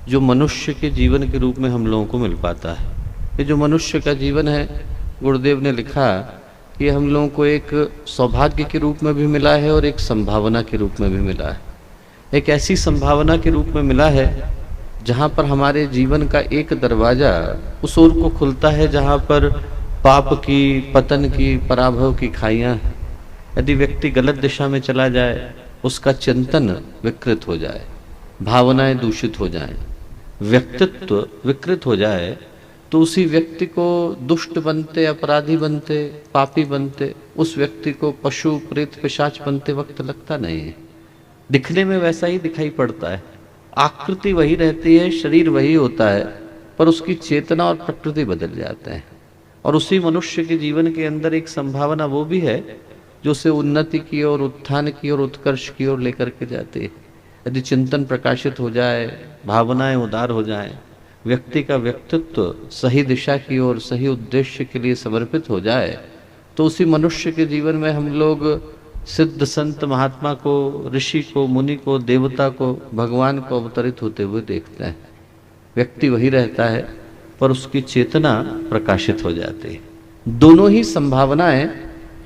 जो मनुष्य के जीवन के रूप में हम लोगों को मिल पाता है। ये जो मनुष्य का जीवन है, गुरुदेव ने लिखा कि हम लोगों को एक सौभाग्य के रूप में भी मिला है और एक संभावना के रूप में भी मिला है। एक ऐसी संभावना के रूप में मिला है जहाँ पर हमारे जीवन का एक दरवाज़ा उस ओर को खुलता है जहाँ पर पाप की, पतन की, पराभव की खाइयाँ हैं। यदि व्यक्ति गलत दिशा में चला जाए, उसका चिंतन विकृत हो जाए, भावनाएं दूषित हो जाएं, व्यक्तित्व विकृत हो जाए, तो उसी व्यक्ति को दुष्ट बनते, अपराधी बनते, पापी बनते, उस व्यक्ति को पशु, प्रेत, पिशाच बनते वक्त लगता नहीं है। दिखने में वैसा ही दिखाई पड़ता है, आकृति वही रहती है, शरीर वही होता है, पर उसकी चेतना और प्रकृति बदल जाते हैं। और उसी मनुष्य के जीवन के अंदर एक संभावना वो भी है जो उसे उन्नति की ओर, उत्थान की ओर, उत्कर्ष की ओर लेकर के जाती है। यदि चिंतन प्रकाशित हो जाए, भावनाएं उदार हो जाएं, व्यक्ति का व्यक्तित्व सही दिशा की ओर, सही उद्देश्य के लिए समर्पित हो जाए, तो उसी मनुष्य के जीवन में हम लोग सिद्ध संत महात्मा को, ऋषि को, मुनि को, देवता को, भगवान को अवतरित होते हुए देखते हैं। व्यक्ति वही रहता है पर उसकी चेतना प्रकाशित हो जाती है। दोनों ही संभावनाएं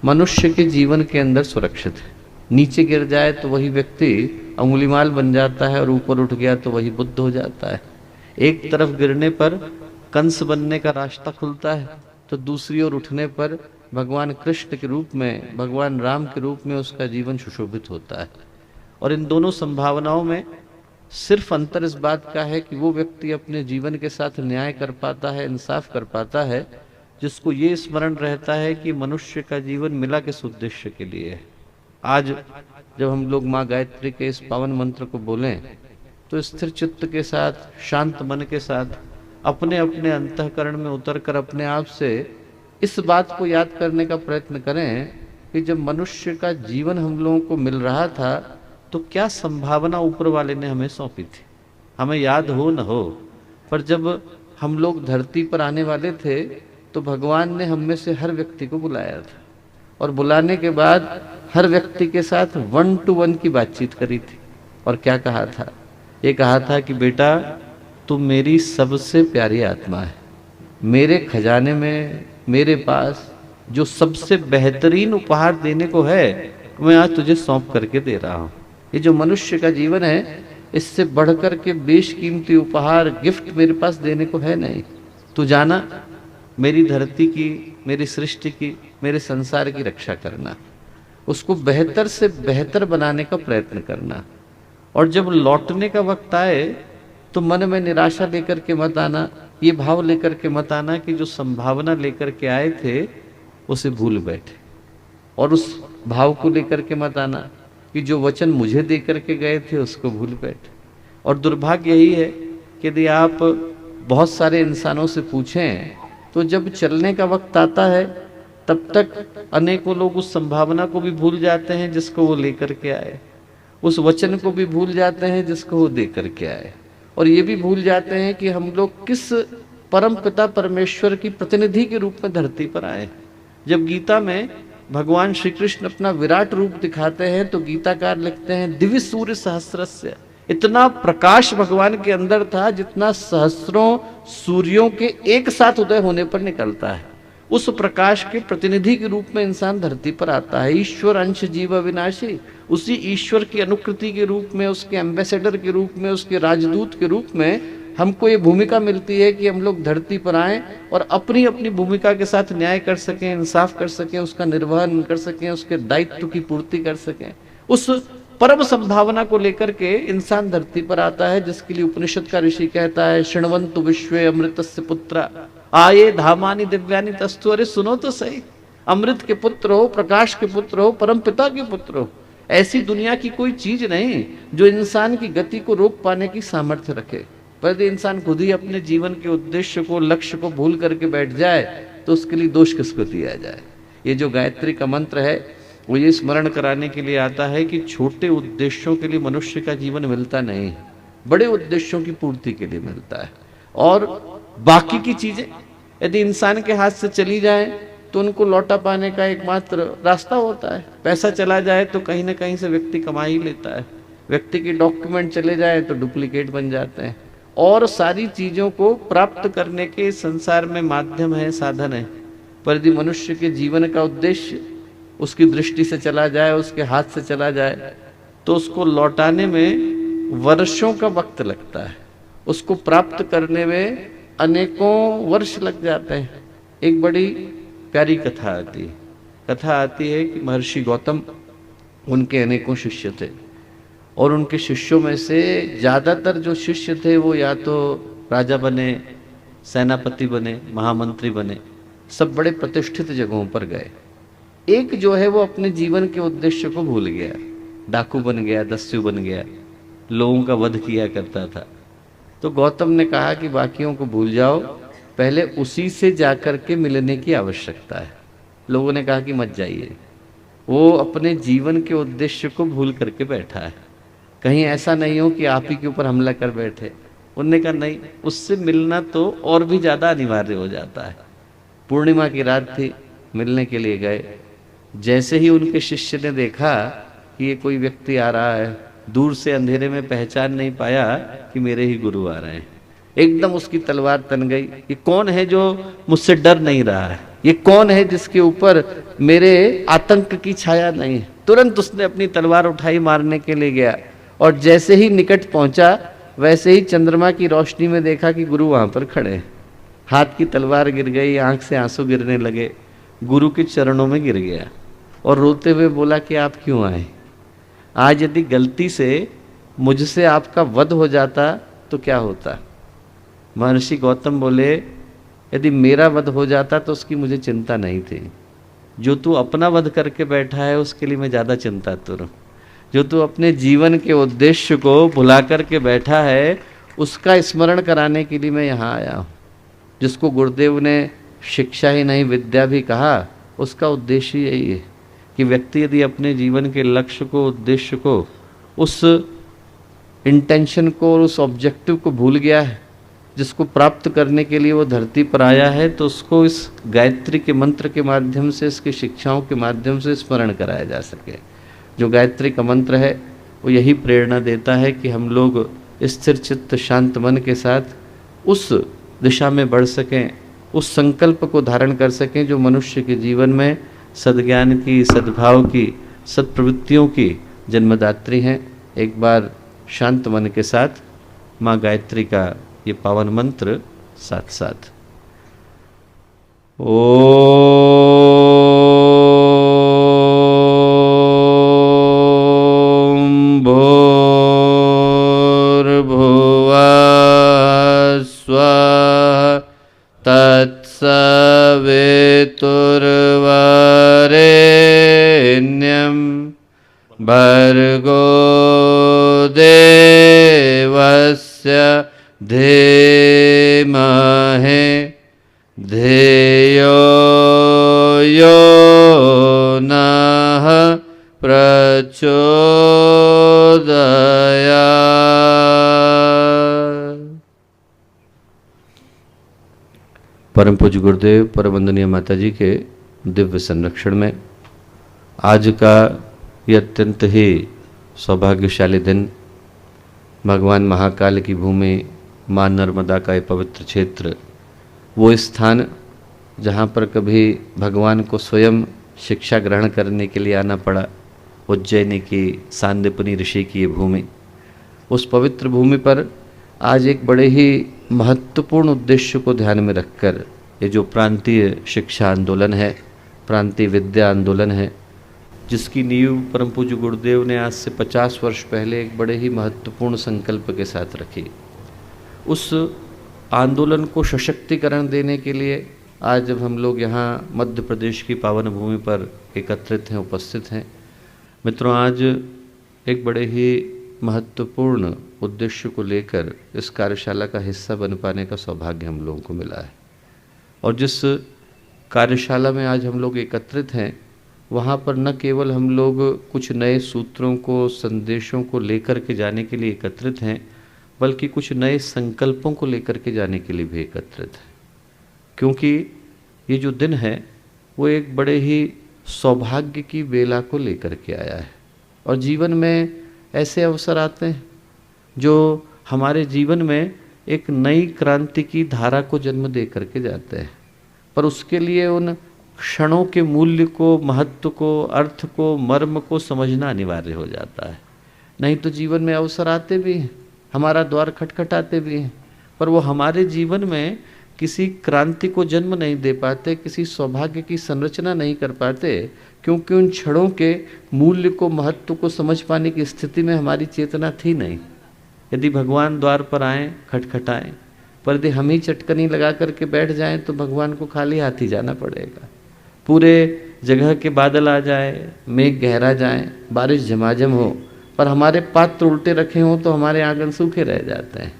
मनुष्य के जीवन के अंदर सुरक्षित है। नीचे गिर जाए तो वही व्यक्ति अंगुलीमाल बन जाता है और ऊपर उठ गया तो वही बुद्ध हो जाता है। एक तरफ गिरने पर कंस बनने का रास्ता खुलता है, तो दूसरी ओर उठने पर भगवान कृष्ण के रूप में, भगवान राम के रूप में उसका जीवन सुशोभित होता है। और इन दोनों संभावनाओं में सिर्फ अंतर इस बात का है कि वो व्यक्ति अपने जीवन के साथ न्याय कर पाता है, इंसाफ कर पाता है, जिसको ये स्मरण रहता है कि मनुष्य का जीवन मिला किस उद्देश्य के लिए है। आज जब हम लोग माँ गायत्री के इस पावन मंत्र को बोलें, तो स्थिर चित्त के साथ, शांत मन के साथ अपने अपने अंतःकरण में उतरकर अपने आप से इस बात को याद करने का प्रयत्न करें कि जब मनुष्य का जीवन हम लोगों को मिल रहा था, तो क्या संभावना ऊपर वाले ने हमें सौंपी थी। हमें याद हो न हो, पर जब हम लोग धरती पर आने वाले थे, तो भगवान ने हम में से हर व्यक्ति को बुलाया था, और बुलाने के बाद हर व्यक्ति के साथ 1 to 1 की बातचीत करी थी। और क्या कहा था? ये कहा था कि बेटा, तुम मेरी सबसे प्यारी आत्मा है, मेरे खजाने में, मेरे पास जो सबसे बेहतरीन उपहार देने को है, मैं आज तुझे सौंप करके दे रहा हूँ। ये जो मनुष्य का जीवन है, इससे बढ़कर के बेशकीमती उपहार, गिफ्ट मेरे पास देने को है नहीं। तू जाना, मेरी धरती की, मेरी सृष्टि की, मेरे संसार की रक्षा करना, उसको बेहतर से बेहतर बनाने का प्रयत्न करना। और जब लौटने का वक्त आए, तो मन में निराशा लेकर के मत आना, ये भाव लेकर के मत आना कि जो संभावना लेकर के आए थे उसे भूल बैठे। और उस भाव को लेकर के मत आना कि जो वचन मुझे दे करके गए थे उसको भूल बैठे। और दुर्भाग्य यही है कि यदि आप बहुत सारे इंसानों से पूछें, तो जब चलने का वक्त आता है, तब तक अनेकों लोग उस संभावना को भी भूल जाते हैं जिसको वो लेकर के आए, उस वचन को भी भूल जाते हैं जिसको वो दे करके आए, और ये भी भूल जाते हैं कि हम लोग किस परम पिता परमेश्वर की प्रतिनिधि के रूप में धरती पर आए। जब गीता में भगवान श्री कृष्ण अपना विराट रूप दिखाते हैं, तो गीताकार लिखते हैं, दिव्य सूर्य सहस्रस्य, इतना प्रकाश भगवान के अंदर था जितना सहस्रों सूर्यों के एक साथ उदय होने पर निकलता है। उस प्रकाश के प्रतिनिधि के रूप में इंसान धरती पर आता है। ईश्वर अंश जीव अविनाशी, उसी ईश्वर की अनुकृति के रूप में, उसके एम्बेसडर के रूप में, उसके राजदूत के रूप में हमको ये भूमिका मिलती है कि हम लोग धरती पर आएं और अपनी अपनी भूमिका के साथ न्याय कर सकें, इंसाफ कर सकें, उसका निर्वहन कर सकें, उसके दायित्व की पूर्ति कर सकें। उस परम संभावना को लेकर के इंसान धरती पर आता है, जिसके लिए उपनिषद का ऋषि कहता है, शृण्वन्तु विश्वे अमृतस्य पुत्रा आये धामानि दिव्यानि तस्तु। अरे सुनो तो सही, अमृत के पुत्र हो, प्रकाश के पुत्र हो, परम पिता के पुत्र हो। ऐसी दुनिया की कोई चीज नहीं जो इंसान की गति को रोक पाने की सामर्थ्य रखे। पर यदि इंसान खुद ही अपने जीवन के उद्देश्य को, लक्ष्य को भूल करके बैठ जाए, तो उसके लिए दोष किसको दिया जाए। ये जो गायत्री का मंत्र है, वो ये स्मरण कराने के लिए आता है कि छोटे उद्देश्यों के लिए मनुष्य का जीवन मिलता नहीं है, बड़े उद्देश्यों की पूर्ति के लिए मिलता है। और बाकी की चीजें यदि इंसान के हाथ से चली जाए, तो उनको लौटा पाने का एकमात्र रास्ता होता है। पैसा चला जाए तो कहीं ना कहीं से व्यक्ति कमा ही लेता है। व्यक्ति के डॉक्यूमेंट चले जाए तो डुप्लीकेट बन जाते हैं। और सारी चीजों को प्राप्त करने के संसार में माध्यम है, साधन है। पर यदि मनुष्य के जीवन का उद्देश्य उसकी दृष्टि से चला जाए, उसके हाथ से चला जाए, तो उसको लौटाने में वर्षों का वक्त लगता है, उसको प्राप्त करने में अनेकों वर्ष लग जाते हैं। एक बड़ी प्यारी कथा आती है कि महर्षि गौतम, उनके अनेकों शिष्य थे और उनके शिष्यों में से ज्यादातर जो शिष्य थे वो या तो राजा बने, सेनापति बने, महामंत्री बने, सब बड़े प्रतिष्ठित जगहों पर गए। एक जो है वो अपने जीवन के उद्देश्य को भूल गया, डाकू बन गया, दस्यु बन गया, लोगों का वध किया करता था। तो गौतम ने कहा कि बाकियों को भूल जाओ, पहले उसी से जाकर के मिलने की आवश्यकता है। लोगों ने कहा कि मत जाइए, वो अपने जीवन के उद्देश्य को भूल करके बैठा है, कहीं ऐसा नहीं हो कि आप ही के ऊपर हमला कर बैठे। उनने कहा नहीं, उससे मिलना तो और भी ज्यादा अनिवार्य हो जाता है। पूर्णिमा की रात थी, मिलने के लिए गए। जैसे ही उनके शिष्य ने देखा कि ये कोई व्यक्ति आ रहा है, दूर से अंधेरे में पहचान नहीं पाया कि मेरे ही गुरु आ रहे हैं। एकदम उसकी तलवार तन गई, ये कौन है जो मुझसे डर नहीं रहा है, ये कौन है जिसके ऊपर मेरे आतंक की छाया नहीं है। तुरंत उसने अपनी तलवार उठाई, मारने के लिए गया, और जैसे ही निकट पहुंचा वैसे ही चंद्रमा की रोशनी में देखा कि गुरु वहां पर खड़े हैं। हाथ की तलवार गिर गई, आंख से आंसू गिरने लगे, गुरु के चरणों में गिर गया और रोते हुए बोला कि आप क्यों आए? आज यदि गलती से मुझसे आपका वध हो जाता तो क्या होता? महर्षि गौतम बोले, यदि मेरा वध हो जाता तो उसकी मुझे चिंता नहीं थी, जो तू अपना वध करके बैठा है उसके लिए मैं ज़्यादा चिंतातुर हूँ। जो तू अपने जीवन के उद्देश्य को भुला करके बैठा है उसका स्मरण कराने के लिए मैं यहाँ आया हूँ। जिसको गुरुदेव ने शिक्षा ही नहीं विद्या भी कहा, उसका उद्देश्य यही है कि व्यक्ति यदि अपने जीवन के लक्ष्य को, उद्देश्य को, उस इंटेंशन को और उस ऑब्जेक्टिव को भूल गया है जिसको प्राप्त करने के लिए वो धरती पर आया है, तो उसको इस गायत्री के मंत्र के माध्यम से, इसकी शिक्षाओं के माध्यम से स्मरण कराया जा सके। जो गायत्री का मंत्र है वो यही प्रेरणा देता है कि हम लोग स्थिर चित्त शांत मन के साथ उस दिशा में बढ़ सकें, उस संकल्प को धारण कर सकें जो मनुष्य के जीवन में सद्ज्ञान की, सद्भाव की, सत्प्रवृत्तियों की जन्मदात्री हैं। एक बार शांत मन के साथ माँ गायत्री का ये पावन मंत्र साथ साथ तत्सवितुर्वरेण्यं भर्गो देवस्य धीमहि धियो यो नः प्रचोदयात्। परम पूज्य गुरुदेव, परम वंदनीय माता जी के दिव्य संरक्षण में आज का ये अत्यंत ही सौभाग्यशाली दिन, भगवान महाकाल की भूमि, माँ नर्मदा का ये पवित्र क्षेत्र, वो स्थान जहाँ पर कभी भगवान को स्वयं शिक्षा ग्रहण करने के लिए आना पड़ा, उज्जैनी की सांदीपनि ऋषि की ये भूमि, उस पवित्र भूमि पर आज एक बड़े ही महत्वपूर्ण उद्देश्य को ध्यान में रखकर ये जो प्रांतीय शिक्षा आंदोलन है, प्रांतीय विद्या आंदोलन है, जिसकी नींव परम पूज्य गुरुदेव ने आज से 50 वर्ष पहले एक बड़े ही महत्वपूर्ण संकल्प के साथ रखी, उस आंदोलन को सशक्तिकरण देने के लिए आज जब हम लोग यहाँ मध्य प्रदेश की पावन भूमि पर एकत्रित हैं, उपस्थित हैं, मित्रों, आज एक बड़े ही महत्वपूर्ण उद्देश्य को लेकर इस कार्यशाला का हिस्सा बन पाने का सौभाग्य हम लोगों को मिला है। और जिस कार्यशाला में आज हम लोग एकत्रित हैं, वहाँ पर न केवल हम लोग कुछ नए सूत्रों को, संदेशों को लेकर के जाने के लिए एकत्रित हैं, बल्कि कुछ नए संकल्पों को लेकर के जाने के लिए भी एकत्रित हैं। क्योंकि ये जो दिन है वो एक बड़े ही सौभाग्य की बेला को लेकर के आया है। और जीवन में ऐसे अवसर आते हैं जो हमारे जीवन में एक नई क्रांति की धारा को जन्म दे करके जाते हैं, पर उसके लिए उन क्षणों के मूल्य को, महत्व को, अर्थ को, मर्म को समझना अनिवार्य हो जाता है। नहीं तो जीवन में अवसर आते भी हैं, हमारा द्वार खटखटाते भी हैं, पर वो हमारे जीवन में किसी क्रांति को जन्म नहीं दे पाते, किसी सौभाग्य की संरचना नहीं कर पाते, क्योंकि उन क्षणों के मूल्य को, महत्व को समझ पाने की स्थिति में हमारी चेतना थी नहीं। यदि भगवान द्वार पर आएँ, खटखटाएँ, पर यदि हम ही चटकनी लगा करके बैठ जाएं तो भगवान को खाली हाथ ही जाना पड़ेगा। पूरे जगह के बादल आ जाए, मेघ गहरा जाए, बारिश झमाझम हो, पर हमारे पात्र उल्टे रखे हों तो हमारे आंगन सूखे रह जाते हैं।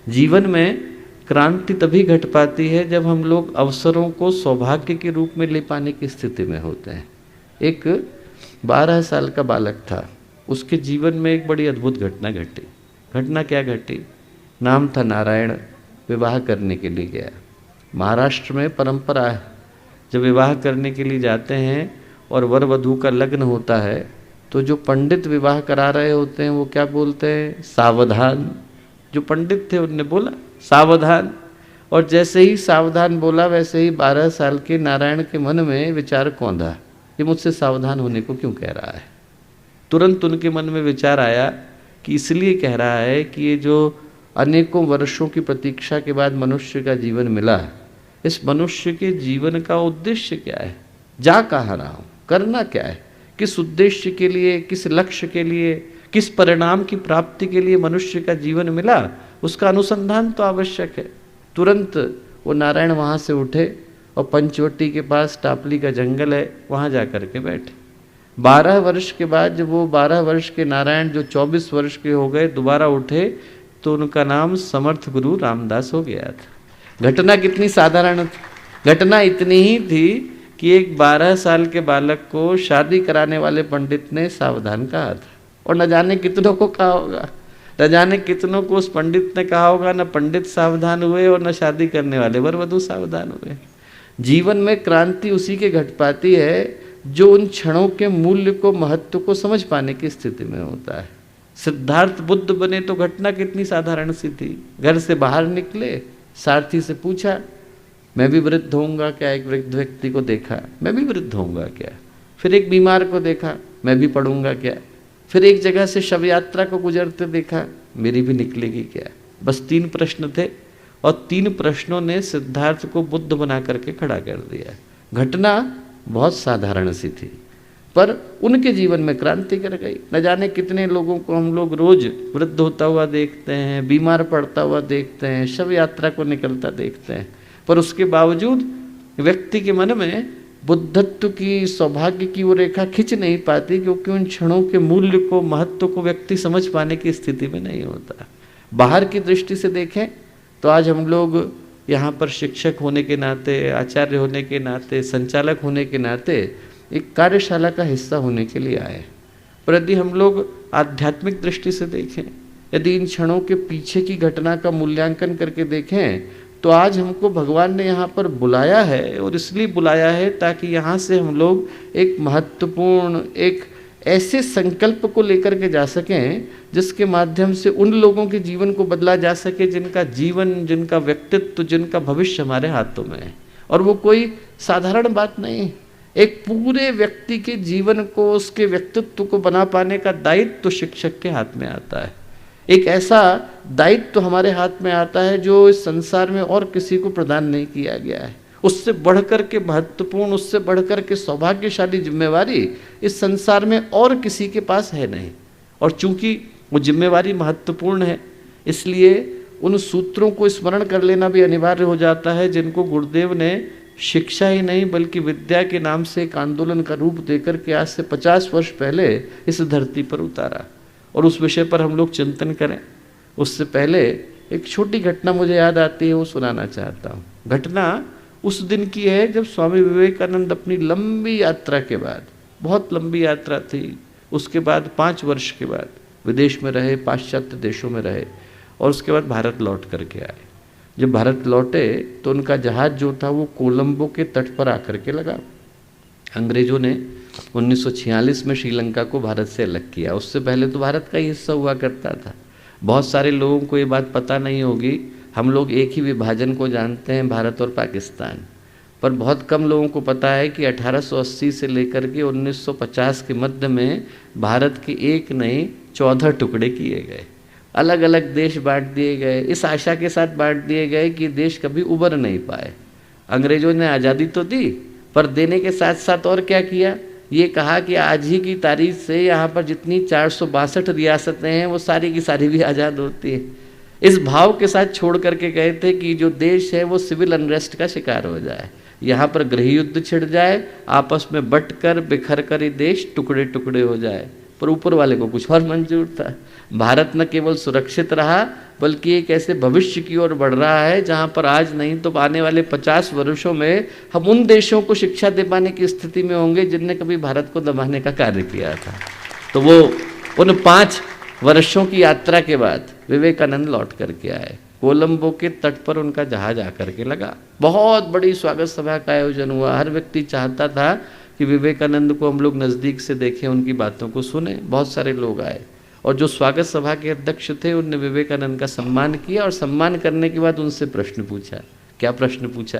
जीवन में क्रांति तभी घट पाती है जब हम लोग अवसरों को सौभाग्य के रूप में ले पाने की स्थिति में होते हैं। एक 12 साल का बालक था, उसके जीवन में एक बड़ी अद्भुत घटना घटी। घटना क्या घटी? नाम था नारायण, विवाह करने के लिए गया। महाराष्ट्र में परंपरा है, जब विवाह करने के लिए जाते हैं और वर वधू का लग्न होता है तो जो पंडित विवाह करा रहे होते हैं वो क्या बोलते हैं? सावधान। जो पंडित थे उनने बोला सावधान, और जैसे ही सावधान बोला वैसे ही 12 साल के नारायण के मन में विचार कौंधा, ये मुझसे सावधान होने को क्यों कह रहा है। तुरंत उनके मन में विचार आया कि इसलिए कह रहा है कि ये जो अनेकों वर्षों की प्रतीक्षा के बाद मनुष्य का जीवन मिला, इस मनुष्य के जीवन का उद्देश्य क्या है, जा कहाँ रहा हूँ, करना क्या है, किस उद्देश्य के लिए, किस लक्ष्य के लिए, किस परिणाम की प्राप्ति के लिए मनुष्य का जीवन मिला, उसका अनुसंधान तो आवश्यक है। तुरंत वो नारायण वहाँ से उठे और पंचवटी के पास टापली का जंगल है, वहाँ जा कर के बैठे। 12 वर्ष के बाद जब वो 12 वर्ष के नारायण जो 24 वर्ष के हो गए दोबारा उठे तो उनका नाम समर्थ गुरु रामदास हो गया था। घटना कितनी साधारण थी, घटना इतनी ही थी कि एक 12 साल के बालक को शादी कराने वाले पंडित ने सावधान कहा था, और न जाने कितनों को कहा होगा, न जाने कितनों को उस पंडित ने कहा होगा। न पंडित सावधान हुए और न शादी करने वाले वर वधू सावधान हुए। जीवन में क्रांति उसी के घट पाती है जो उन क्षणों के मूल्य को, महत्व को समझ पाने की स्थिति में होता है। सिद्धार्थ बुद्ध बने तो घटना कितनी साधारण सी थी। घर से बाहर निकले, सारथी से पूछा मैं भी वृद्ध होऊंगा क्या? एक वृद्ध व्यक्ति को देखा, मैं भी वृद्ध होऊंगा क्या? फिर एक बीमार को देखा, मैं भी पड़ूंगा क्या? फिर एक जगह से शव यात्रा को गुजरते देखा, मेरी भी निकलेगी क्या? बस 3 प्रश्न थे और 3 प्रश्नों ने सिद्धार्थ को बुद्ध बना करके खड़ा कर दिया। घटना बहुत साधारण सी थी पर उनके जीवन में क्रांति कर गई। न जाने कितने लोगों को हम लोग रोज वृद्ध होता हुआ देखते हैं, बीमार पड़ता हुआ देखते हैं, शव यात्रा को निकलता देखते हैं, पर उसके बावजूद व्यक्ति के मन में बुद्धत्व की, सौभाग्य की वो रेखा खिंच नहीं पाती, क्योंकि उन क्षणों के मूल्य को, महत्व को व्यक्ति समझ पाने की स्थिति में नहीं होता। बाहर की दृष्टि से देखें तो आज हम लोग यहाँ पर शिक्षक होने के नाते, आचार्य होने के नाते, संचालक होने के नाते एक कार्यशाला का हिस्सा होने के लिए आए। पर यदि हम लोग आध्यात्मिक दृष्टि से देखें, यदि इन क्षणों के पीछे की घटना का मूल्यांकन करके देखें, तो आज हमको भगवान ने यहाँ पर बुलाया है, और इसलिए बुलाया है ताकि यहाँ से हम लोग एक महत्वपूर्ण, एक ऐसे संकल्प को लेकर के जा सकें जिसके माध्यम से उन लोगों के जीवन को बदला जा सके जिनका जीवन, जिनका व्यक्तित्व, जिनका भविष्य हमारे हाथों में है। और वो कोई साधारण बात नहीं, एक पूरे व्यक्ति के जीवन को, उसके व्यक्तित्व को बना पाने का दायित्व तो शिक्षक के हाथ में आता है। एक ऐसा दायित्व तो हमारे हाथ में आता है जो इस संसार में और किसी को प्रदान नहीं किया गया है। उससे बढ़कर के महत्वपूर्ण, उससे बढ़कर के सौभाग्यशाली जिम्मेवारी इस संसार में और किसी के पास है नहीं। और चूंकि वो जिम्मेवारी महत्वपूर्ण है, इसलिए उन सूत्रों को स्मरण कर लेना भी अनिवार्य हो जाता है जिनको गुरुदेव ने शिक्षा ही नहीं बल्कि विद्या के नाम से एक आंदोलन का रूप देकर के आज से 50 वर्ष पहले इस धरती पर उतारा। और उस विषय पर हम लोग चिंतन करें उससे पहले एक छोटी घटना मुझे याद आती है, वो सुनाना चाहता हूँ। घटना उस दिन की है जब स्वामी विवेकानंद अपनी लंबी यात्रा के बाद, बहुत लंबी यात्रा थी, उसके बाद 5 वर्ष के बाद विदेश में रहे, पाश्चात्य देशों में रहे, और उसके बाद भारत लौट करके आए। जब भारत लौटे तो उनका जहाज़ जो था वो कोलंबो के तट पर आकर के लगा। अंग्रेज़ों ने 1946 में श्रीलंका को भारत से अलग किया। उससे पहले तो भारत का ही हिस्सा हुआ करता था। बहुत सारे लोगों को ये बात पता नहीं होगी, हम लोग एक ही विभाजन को जानते हैं, भारत और पाकिस्तान, पर बहुत कम लोगों को पता है कि 1880 से लेकर के 1950 के मध्य में भारत के एक नहीं 14 टुकड़े किए गए, अलग अलग देश बांट दिए गए, इस आशा के साथ बांट दिए गए कि देश कभी उबर नहीं पाए। अंग्रेजों ने आज़ादी तो दी, पर देने के साथ साथ और क्या किया, ये कहा कि आज ही की तारीख से यहाँ पर जितनी 462 रियासतें हैं वो सारी की सारी भी आज़ाद होती है। इस भाव के साथ छोड़ करके गए थे कि जो देश है वो सिविल अनरेस्ट का शिकार हो जाए, यहाँ पर गृह युद्ध छिड़ जाए, आपस में बट कर बिखर कर ये देश टुकड़े टुकड़े हो जाए। पर ऊपर वाले को कुछ और मंजूर था। भारत न केवल सुरक्षित रहा बल्कि एक ऐसे भविष्य की ओर बढ़ रहा है जहाँ पर आज नहीं तो आने वाले 50 वर्षों में हम उन देशों को शिक्षा दे पाने की स्थिति में होंगे जिनने कभी भारत को दबाने का कार्य किया था। तो वो उन 5 वर्षों की यात्रा के बाद विवेकानंद लौट करके आए। कोलंबो के तट पर उनका जहाज आकर के लगा, बहुत बड़ी स्वागत सभा का आयोजन हुआ। हर व्यक्ति चाहता था कि विवेकानंद को हम लोग नज़दीक से देखें, उनकी बातों को सुने। बहुत सारे लोग आए और जो स्वागत सभा के अध्यक्ष थे उनने विवेकानंद का सम्मान किया और सम्मान करने के बाद उनसे प्रश्न पूछा। क्या प्रश्न पूछा?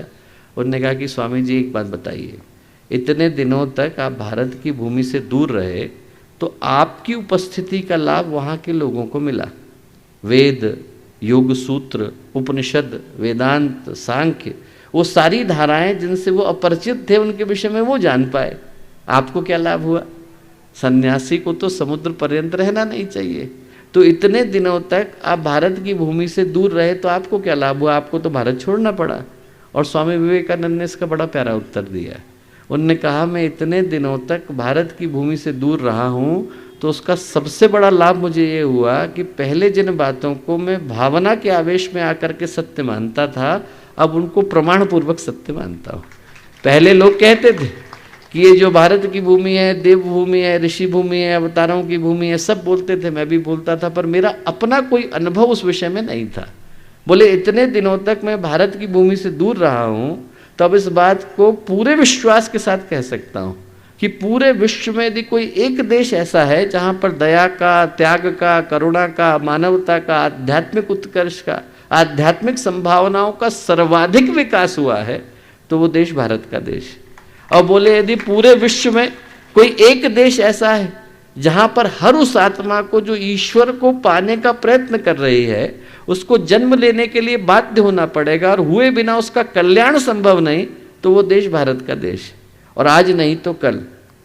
उन्होंने कहा कि स्वामी जी एक बात बताइए, इतने दिनों तक आप भारत की भूमि से दूर रहे तो आपकी उपस्थिति का लाभ वहाँ के लोगों को मिला। वेद, योग सूत्र, उपनिषद, वेदांत, सांख्य, वो सारी धाराएं जिनसे वो अपरिचित थे उनके विषय में वो जान पाए। आपको क्या लाभ हुआ? सन्यासी को तो समुद्र पर्यंत रहना नहीं चाहिए, तो इतने दिनों तक आप भारत की भूमि से दूर रहे तो आपको क्या लाभ हुआ? आपको तो भारत छोड़ना पड़ा। और स्वामी विवेकानंद ने इसका बड़ा प्यारा उत्तर दिया। उनने कहा मैं इतने दिनों तक भारत की भूमि से दूर रहा हूँ तो उसका सबसे बड़ा लाभ मुझे ये हुआ कि पहले जिन बातों को मैं भावना के आवेश में आकर के सत्य मानता था अब उनको प्रमाण पूर्वक सत्य मानता हूँ। पहले लोग कहते थे कि ये जो भारत की भूमि है देवभूमि है, ऋषि भूमि है, अवतारों की भूमि है, सब बोलते थे, मैं भी बोलता था, पर मेरा अपना कोई अनुभव उस विषय में नहीं था। बोले इतने दिनों तक मैं भारत की भूमि से दूर रहा हूँ तो अब इस बात को पूरे विश्वास के साथ कह सकता हूँ कि पूरे विश्व में यदि कोई एक देश ऐसा है जहाँ पर दया का, त्याग का, करुणा का, मानवता का, आध्यात्मिक उत्कर्ष का, आध्यात्मिक संभावनाओं का सर्वाधिक विकास हुआ है तो वो देश भारत का देश। और बोले यदि पूरे विश्व में कोई एक देश ऐसा है जहाँ पर हर उस आत्मा को जो ईश्वर को पाने का प्रयत्न कर रही है उसको जन्म लेने के लिए बाध्य होना पड़ेगा और हुए बिना उसका कल्याण संभव नहीं, तो वो देश भारत का देश। और आज नहीं तो कल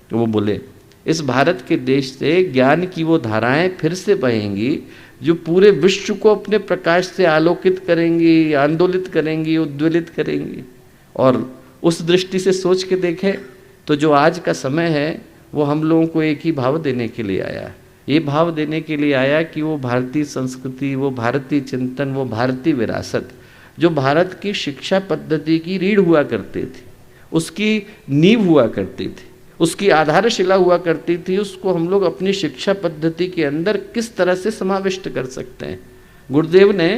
तो वो बोले इस भारत के देश से ज्ञान की वो धाराएं फिर से बहेंगी जो पूरे विश्व को अपने प्रकाश से आलोकित करेंगी, आंदोलित करेंगी, उद्वेलित करेंगी। और उस दृष्टि से सोच के देखें तो जो आज का समय है वो हम लोगों को एक ही भाव देने के लिए आया। ये भाव देने के लिए आया कि वो भारतीय संस्कृति, वो भारतीय चिंतन, वो भारतीय विरासत जो भारत की शिक्षा पद्धति की रीढ़ हुआ करती थी, उसकी नींव हुआ करती थी, उसकी आधारशिला हुआ करती थी, उसको हम लोग अपनी शिक्षा पद्धति के अंदर किस तरह से समाविष्ट कर सकते हैं। गुरुदेव ने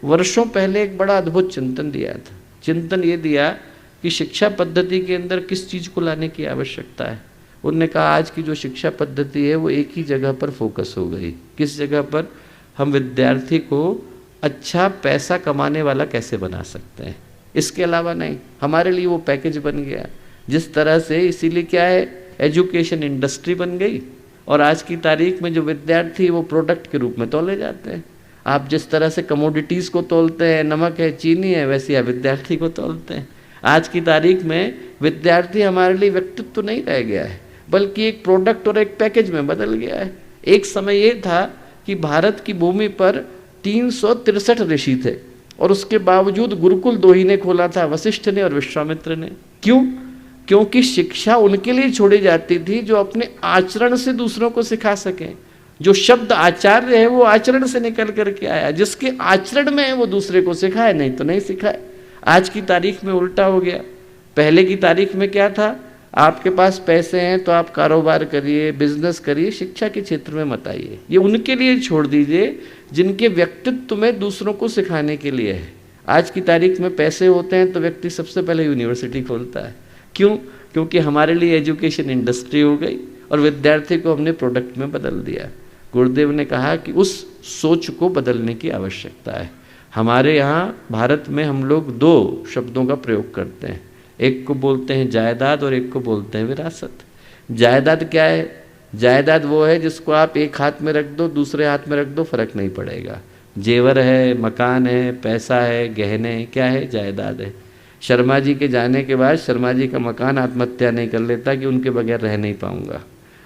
वर्षों पहले एक बड़ा अद्भुत चिंतन दिया था। चिंतन ये दिया कि शिक्षा पद्धति के अंदर किस चीज़ को लाने की आवश्यकता है। उन्होंने कहा आज की जो शिक्षा पद्धति है वो एक ही जगह पर फोकस हो गई। किस जगह पर? हम विद्यार्थी को अच्छा पैसा कमाने वाला कैसे बना सकते हैं, इसके अलावा नहीं। हमारे लिए वो पैकेज बन गया जिस तरह से, इसीलिए क्या है एजुकेशन इंडस्ट्री बन गई और आज की तारीख में जो विद्यार्थी वो प्रोडक्ट के रूप में तोले जाते हैं। आप जिस तरह से कमोडिटीज़ को तोलते हैं, नमक है, चीनी है, वैसे आप विद्यार्थी को तोलते हैं। आज की तारीख में विद्यार्थी हमारे लिए व्यक्तित्व तो नहीं रह गया है बल्कि एक प्रोडक्ट और एक पैकेज में बदल गया है। एक समय ये था कि भारत की भूमि पर 363 ऋषि थे और उसके बावजूद गुरुकुल 2 ही ने खोला था, वशिष्ठ ने और विश्वामित्र ने। क्यों? क्योंकि शिक्षा उनके लिए छोड़ी जाती थी जो अपने आचरण से दूसरों को सिखा सकें। जो शब्द आचार्य है वो आचरण से निकल करके आया, जिसके आचरण में है वो दूसरे को सिखाए, नहीं तो नहीं सिखाए। आज की तारीख में उल्टा हो गया। पहले की तारीख में क्या था? आपके पास पैसे हैं तो आप कारोबार करिए, बिजनेस करिए, शिक्षा के क्षेत्र में मत आइए। ये उनके लिए छोड़ दीजिए जिनके व्यक्तित्व में दूसरों को सिखाने के लिए है। आज की तारीख में पैसे होते हैं तो व्यक्ति सबसे पहले यूनिवर्सिटी खोलता है। क्यों? क्योंकि हमारे लिए एजुकेशन इंडस्ट्री हो गई और विद्यार्थी को हमने प्रोडक्ट में बदल दिया। गुरुदेव ने कहा कि उस सोच को बदलने की आवश्यकता है। हमारे यहाँ भारत में हम लोग दो शब्दों का प्रयोग करते हैं, एक को बोलते हैं जायदाद और एक को बोलते हैं विरासत। जायदाद क्या है? जायदाद वो है जिसको आप एक हाथ में रख दो, दूसरे हाथ में रख दो, फर्क नहीं पड़ेगा। जेवर है, मकान है, पैसा है, गहने, क्या है? जायदाद है। शर्मा जी के जाने के बाद शर्मा जी का मकान आत्महत्या नहीं कर लेता कि उनके बगैर रह नहीं पाऊंगा।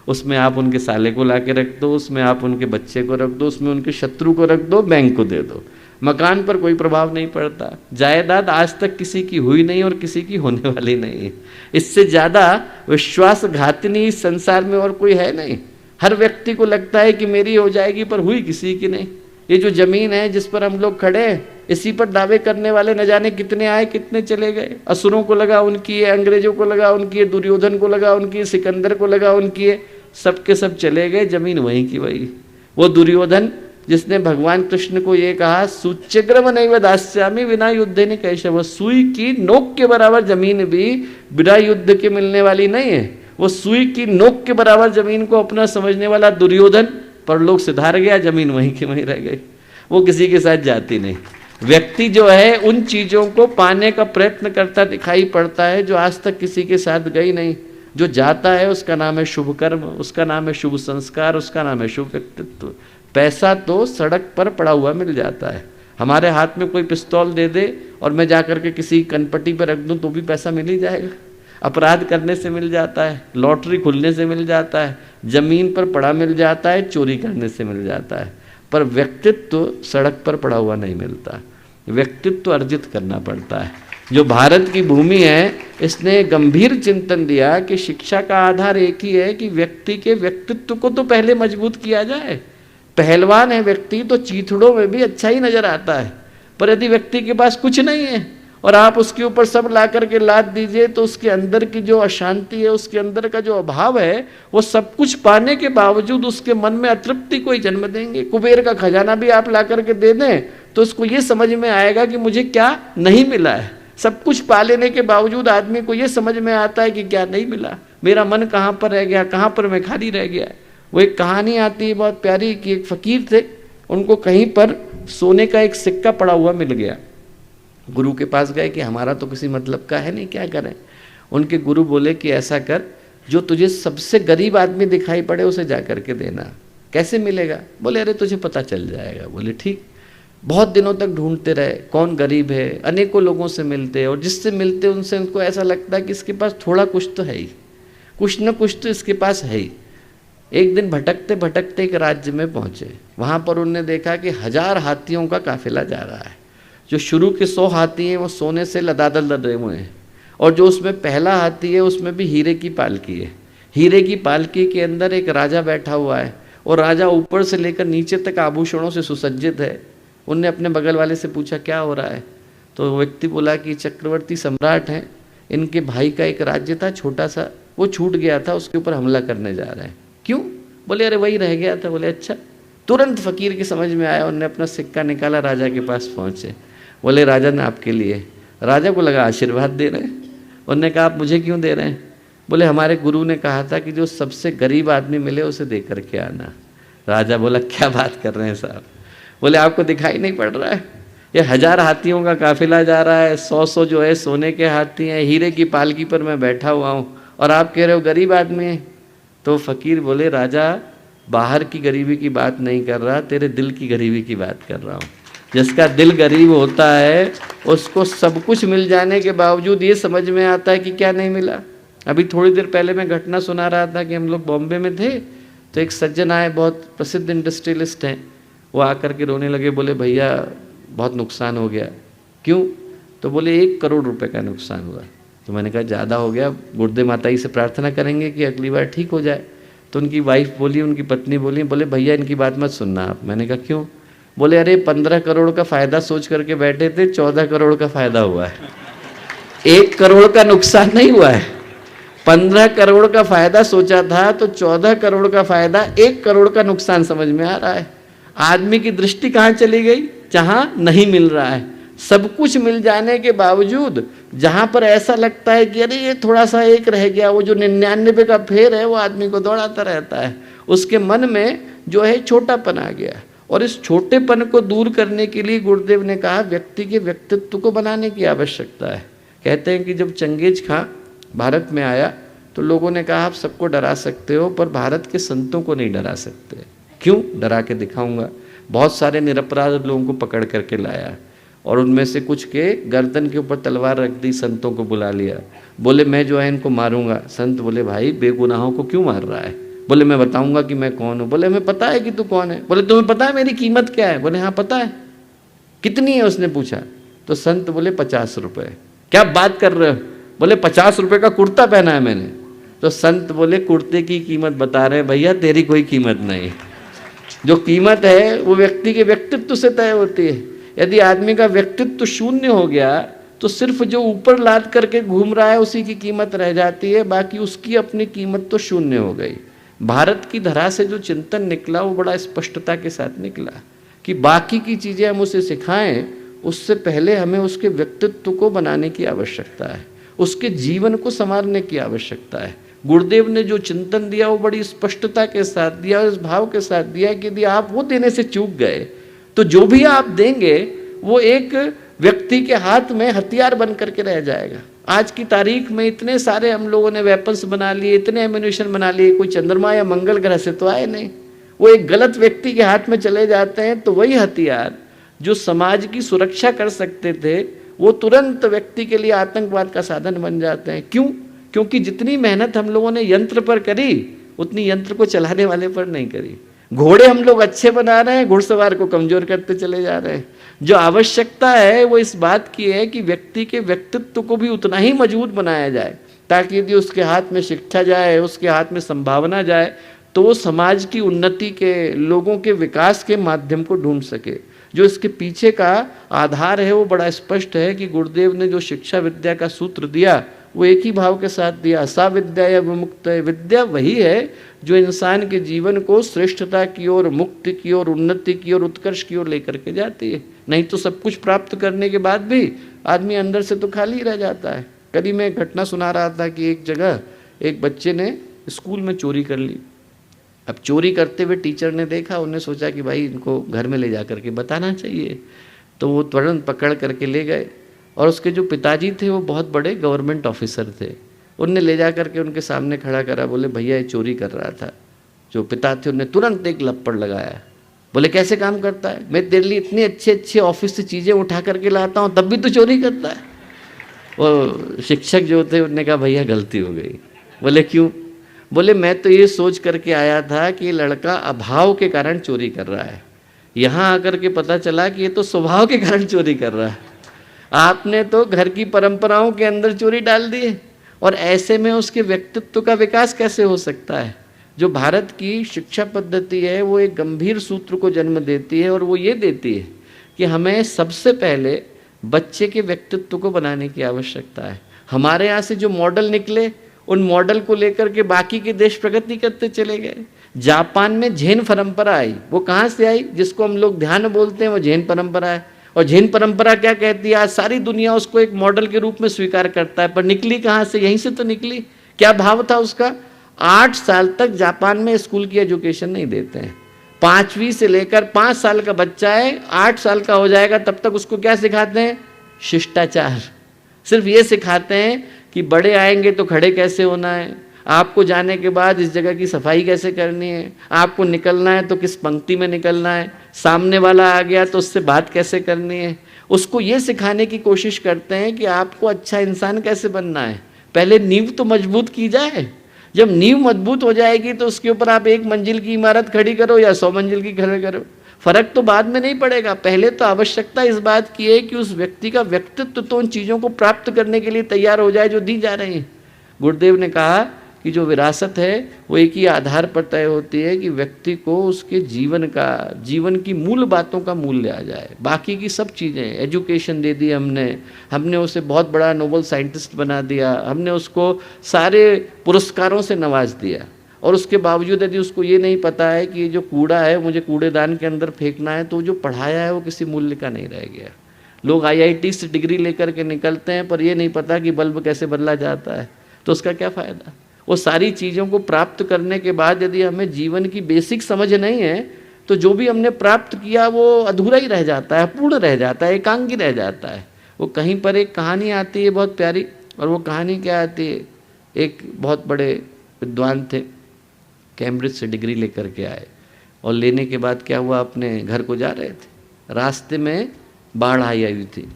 उसमें आप उनके साले को ला के रख दो, उसमें आप उनके बच्चे को रख दो, उसमें उनके शत्रु को रख दो, बैंक को दे दो, मकान पर कोई प्रभाव नहीं पड़ता। जायदाद आज तक किसी की हुई नहीं और किसी की होने वाली नहीं है। इससे ज़्यादा विश्वासघातिनी इस संसार में और कोई है नहीं। हर व्यक्ति को लगता है कि मेरी हो जाएगी, पर हुई किसी की नहीं। ये जो जमीन है जिस पर हम लोग खड़े हैं, इसी पर दावे करने वाले न जाने कितने आए कितने चले गए। असुरों को लगा उनकी है, अंग्रेजों को लगा उनकी है, दुर्योधन को लगा उनकी है, सिकंदर को लगा उनकी है, सबके सब चले गए, जमीन वहीं की वही। वो दुर्योधन जिसने भगवान कृष्ण को ये कहा सूच्यग्रम नैव दास्यामि विना युद्धे न कैशव, सुई की नोक के बराबर जमीन भी बिना युद्ध के मिलने वाली नहीं है। वो सुई की नोक के बराबर जमीन को अपना समझने वाला दुर्योधन परलोक सिधार गया, जमीन वहीं की वहीं रह गई, वो किसी के साथ जाती नहीं। व्यक्ति जो है उन चीजों को पाने का प्रयत्न करता दिखाई पड़ता है जो आज तक किसी के साथ गई नहीं। जो जाता है उसका नाम है शुभ कर्म, उसका नाम है शुभ संस्कार, उसका नाम है शुभ व्यक्तित्व। पैसा तो सड़क पर पड़ा हुआ मिल जाता है। हमारे हाथ में कोई पिस्तौल दे दे और मैं जाकर के किसी कनपट्टी पर रख दूं तो भी पैसा मिल ही जाएगा। अपराध करने से मिल जाता है, लॉटरी खुलने से मिल जाता है, जमीन पर पड़ा मिल जाता है, चोरी करने से मिल जाता है, पर व्यक्तित्व सड़क पर पड़ा हुआ नहीं मिलता। व्यक्तित्व अर्जित करना पड़ता है। जो भारत की भूमि है इसने गंभीर चिंतन दिया कि शिक्षा का आधार एक ही है कि व्यक्ति के व्यक्तित्व को तो पहले मजबूत किया जाए। पहलवान है व्यक्ति तो चीथड़ों में भी अच्छा ही नजर आता है, पर यदि व्यक्ति के पास कुछ नहीं है और आप उसके ऊपर सब ला करके लाद दीजिए तो उसके अंदर की जो अशांति है, उसके अंदर का जो अभाव है, वो सब कुछ पाने के बावजूद उसके मन में अतृप्ति को ही जन्म देंगे। कुबेर का खजाना भी आप ला करके दे दें तो उसको ये समझ में आएगा कि मुझे क्या नहीं मिला है। सब कुछ पा लेने के बावजूद आदमी को ये समझ में आता है कि क्या नहीं मिला, मेरा मन कहाँ पर रह गया, कहाँ पर मैं खाली रह गया। वो एक कहानी आती है बहुत प्यारी कि एक फकीर थे, उनको कहीं पर सोने का एक सिक्का पड़ा हुआ मिल गया। गुरु के पास गए कि हमारा तो किसी मतलब का है नहीं, क्या करें। उनके गुरु बोले कि ऐसा कर, जो तुझे सबसे गरीब आदमी दिखाई पड़े उसे जा करके देना। कैसे मिलेगा? बोले अरे तुझे पता चल जाएगा। बोले ठीक। बहुत दिनों तक ढूंढते रहे कौन गरीब है, अनेकों लोगों से मिलते और जिससे मिलते उनसे उनको ऐसा लगता है कि इसके पास थोड़ा कुछ तो है ही, कुछ न कुछ तो इसके पास है ही। एक दिन भटकते भटकते एक राज्य में पहुंचे। वहाँ पर उन्होंने देखा कि 1000 हाथियों का काफिला जा रहा है। जो शुरू के 100 हाथी हैं वो सोने से लदादल लदे हुए हैं, और जो उसमें पहला हाथी है उसमें भी हीरे की पालकी है। हीरे की पालकी के अंदर एक राजा बैठा हुआ है और राजा ऊपर से लेकर नीचे तक आभूषणों से सुसज्जित है। उनने अपने बगल वाले से पूछा क्या हो रहा है, तो व्यक्ति बोला कि चक्रवर्ती सम्राट हैं, इनके भाई का एक राज्य था छोटा सा, वो छूट गया था, उसके ऊपर हमला करने जा रहे हैं। क्यों? बोले अरे वही रह गया था। बोले अच्छा। तुरंत फकीर की समझ में आया, उनने अपना सिक्का निकाला, राजा के पास पहुँचे। बोले राजा ने आपके लिए। राजा को लगा आशीर्वाद दे रहे हैं। उन्होंने कहा आप मुझे क्यों दे रहे हैं? बोले हमारे गुरु ने कहा था कि जो सबसे गरीब आदमी मिले उसे दे करके आना। राजा बोला क्या बात कर रहे हैं साहब? बोले आपको दिखाई नहीं पड़ रहा है, ये 1000 हाथियों का काफिला जा रहा है, 100 जो है सोने के हाथी हैं, हीरे की पालकी पर मैं बैठा हुआ हूँ और आप कह रहे हो गरीब आदमी है। तो फकीर बोले राजा बाहर की गरीबी की बात नहीं कर रहा, तेरे दिल की गरीबी की बात कर रहा हूँ। जिसका दिल गरीब होता है उसको सब कुछ मिल जाने के बावजूद ये समझ में आता है कि क्या नहीं मिला। अभी थोड़ी देर पहले मैं घटना सुना रहा था कि हम लोग बॉम्बे में थे, तो एक सज्जन आए, बहुत प्रसिद्ध इंडस्ट्रियलिस्ट हैं। वो आकर के रोने लगे, बोले भैया बहुत नुकसान हो गया। क्यों? तो बोले 1 करोड़ रुपए का नुकसान हुआ। तो मैंने कहा ज़्यादा हो गया, गुर्दे माता जी से प्रार्थना करेंगे कि अगली बार ठीक हो जाए। तो उनकी वाइफ बोली, उनकी पत्नी बोली, बोले भैया इनकी बात मत सुनना आप। मैंने कहा क्यों? बोले अरे 15 करोड़ का फ़ायदा सोच करके बैठे थे, 14 करोड़ का फ़ायदा हुआ है। 1 करोड़ का नुकसान नहीं हुआ है, 15 करोड़ का फ़ायदा सोचा था तो 14 करोड़ का फ़ायदा, 1 करोड़ का नुकसान समझ में आ रहा है। आदमी की दृष्टि कहाँ चली गई? जहाँ नहीं मिल रहा है। सब कुछ मिल जाने के बावजूद जहाँ पर ऐसा लगता है कि अरे ये थोड़ा सा एक रह गया, वो जो 99 का फेर है वो आदमी को दौड़ाता रहता है। उसके मन में जो है छोटापन आ गया। और इस छोटेपन को दूर करने के लिए गुरुदेव ने कहा व्यक्ति के व्यक्तित्व को बनाने की आवश्यकता है। कहते हैं कि जब चंगेज खां भारत में आया तो लोगों ने कहा आप सबको डरा सकते हो पर भारत के संतों को नहीं डरा सकते। क्यों? डरा के दिखाऊंगा। बहुत सारे निरपराध लोगों को पकड़ करके लाया और उनमें से कुछ के गर्दन के ऊपर तलवार रख दी, संतों को बुला लिया। बोले मैं जो है इनको मारूंगा। संत बोले भाई बेगुनाहों को क्यों मार रहा है? बोले मैं बताऊंगा कि मैं कौन हूँ। बोले हमें पता है कि तू कौन है। बोले तुम्हें पता है मेरी कीमत क्या है? बोले हाँ पता है। कितनी है उसने पूछा। तो संत बोले 50 रुपये। क्या बात कर रहे हो? बोले 50 रुपये का कुर्ता पहना है मैंने। तो संत बोले कुर्ते की कीमत बता रहे हैं भैया, तेरी कोई कीमत नहीं। जो कीमत है वो व्यक्ति के व्यक्तित्व से तय होती है। यदि आदमी का व्यक्तित्व शून्य हो गया तो सिर्फ जो ऊपर लाद करके घूम रहा है उसी की कीमत रह जाती है, बाकी उसकी अपनी कीमत तो शून्य हो गई। भारत की धरा से जो चिंतन निकला वो बड़ा स्पष्टता के साथ निकला कि बाकी की चीज़ें हम उसे सिखाएं, उससे पहले हमें उसके व्यक्तित्व को बनाने की आवश्यकता है, उसके जीवन को संवारने की आवश्यकता है। गुरुदेव ने जो चिंतन दिया वो बड़ी स्पष्टता के साथ दिया, इस भाव के साथ दिया कि यदि आप वो देने से चूक गए तो जो भी आप देंगे वो एक व्यक्ति के हाथ में हथियार बन करके रह जाएगा। आज की तारीख में इतने सारे हम लोगों ने वेपन्स बना लिए, इतने एम्यूनिशन बना लिए, कोई चंद्रमा या मंगल ग्रह से तो आए नहीं। वो एक गलत व्यक्ति के हाथ में चले जाते हैं तो वही हथियार जो समाज की सुरक्षा कर सकते थे वो तुरंत व्यक्ति के लिए आतंकवाद का साधन बन जाते हैं। क्यों? क्योंकि जितनी मेहनत हम लोगों ने यंत्र पर करी उतनी यंत्र को चलाने वाले पर नहीं करी। घोड़े हम लोग अच्छे बना रहे हैं, घुड़सवार को कमजोर करते चले जा रहे हैं। जो आवश्यकता है वो इस बात की है कि व्यक्ति के व्यक्तित्व को भी उतना ही मजबूत बनाया जाए ताकि यदि उसके हाथ में शिक्षा जाए, उसके हाथ में संभावना जाए तो वो समाज की उन्नति के, लोगों के विकास के माध्यम को ढूंढ सके। जो इसके पीछे का आधार है वो बड़ा स्पष्ट है कि गुरुदेव ने जो शिक्षा विद्या का सूत्र दिया वो एक ही भाव के साथ दिया, सा विद्या या विमुक्त। विद्या वही है जो इंसान के जीवन को श्रेष्ठता की ओर, मुक्ति की ओर, उन्नति की ओर, उत्कर्ष की ओर लेकर के जाती है। नहीं तो सब कुछ प्राप्त करने के बाद भी आदमी अंदर से तो खाली रह जाता है। कल मैं एक घटना सुना रहा था कि एक जगह एक बच्चे ने स्कूल में चोरी कर ली। अब चोरी करते हुए टीचर ने देखा, उन्हें सोचा कि भाई इनको घर में ले जा करके बताना चाहिए, तो वो तुरंत पकड़ करके ले गए। और उसके जो पिताजी थे वो बहुत बड़े गवर्नमेंट ऑफिसर थे। उनने ले जा करके उनके सामने खड़ा करा, बोले भैया ये चोरी कर रहा था। जो पिता थे उन्हें तुरंत एक लपड़ लगाया। बोले कैसे काम करता है? मैं तेरे लिए इतनी अच्छे अच्छे ऑफिस से चीज़ें उठा करके लाता हूँ तब भी तो चोरी करता है। वो शिक्षक जो थे उन्होंने कहा भैया गलती हो गई। बोले क्यों? बोले मैं तो ये सोच करके आया था कि लड़का अभाव के कारण चोरी कर रहा है, यहाँ आकर के पता चला कि ये तो स्वभाव के कारण चोरी कर रहा है। आपने तो घर की परंपराओं के अंदर चोरी डाल दी है, और ऐसे में उसके व्यक्तित्व का विकास कैसे हो सकता है? जो भारत की शिक्षा पद्धति है वो एक गंभीर सूत्र को जन्म देती है, और वो ये देती है कि हमें सबसे पहले बच्चे के व्यक्तित्व को बनाने की आवश्यकता है। हमारे यहाँ से जो मॉडल निकले उन मॉडल को लेकर के बाकी के देश प्रगति करते चले गए। जापान में जैन परंपरा आई, वो कहाँ से आई? जिसको हम लोग ध्यान बोलते हैं वो जैन परंपरा है। और जैन परंपरा क्या कहती है? आज सारी दुनिया उसको एक मॉडल के रूप में स्वीकार करता है, पर निकली कहाँ से? यहीं से तो निकली। क्या भाव था उसका? 8 साल तक जापान में स्कूल की एजुकेशन नहीं देते हैं। 5वीं से लेकर 5 साल का बच्चा है, 8 साल का हो जाएगा तब तक उसको क्या सिखाते हैं? शिष्टाचार। सिर्फ ये सिखाते हैं कि बड़े आएंगे तो खड़े कैसे होना है, आपको जाने के बाद इस जगह की सफाई कैसे करनी है, आपको निकलना है तो किस पंक्ति में निकलना है, सामने वाला आ गया तो उससे बात कैसे करनी है। उसको ये सिखाने की कोशिश करते हैं कि आपको अच्छा इंसान कैसे बनना है। पहले नींव तो मजबूत की जाए, जब नींव मजबूत हो जाएगी तो उसके ऊपर आप 1 मंजिल की इमारत खड़ी करो या 100 मंजिल की खड़ी करो, फर्क तो बाद में नहीं पड़ेगा। पहले तो आवश्यकता इस बात की है कि उस व्यक्ति का व्यक्तित्व तो उन चीज़ों को प्राप्त करने के लिए तैयार हो जाए जो दी जा रही हैं। गुरुदेव ने कहा कि जो विरासत है वो एक ही आधार पर तय होती है कि व्यक्ति को उसके जीवन की मूल बातों का मूल्य आ जाए। बाकी की सब चीज़ें, एजुकेशन दे दी हमने उसे बहुत बड़ा नोबल साइंटिस्ट बना दिया, हमने उसको सारे पुरस्कारों से नवाज दिया, और उसके बावजूद यदि उसको ये नहीं पता है कि ये जो कूड़ा है मुझे कूड़ेदान के अंदर फेंकना है, तो जो पढ़ाया है वो किसी मूल्य का नहीं रह गया। लोग IIT से डिग्री लेकर के निकलते हैं पर ये नहीं पता कि बल्ब कैसे बदला जाता है, तो उसका क्या फ़ायदा? वो सारी चीज़ों को प्राप्त करने के बाद यदि हमें जीवन की बेसिक समझ नहीं है तो जो भी हमने प्राप्त किया वो अधूरा ही रह जाता है, पूर्ण रह जाता है, एकांगी रह जाता है। वो कहीं पर एक कहानी आती है बहुत प्यारी, और वो कहानी क्या आती है, एक बहुत बड़े विद्वान थे, कैम्ब्रिज से डिग्री लेकर के आए, और लेने के बाद क्या हुआ, अपने घर को जा रहे थे, रास्ते में बाढ़ आई हुई थी।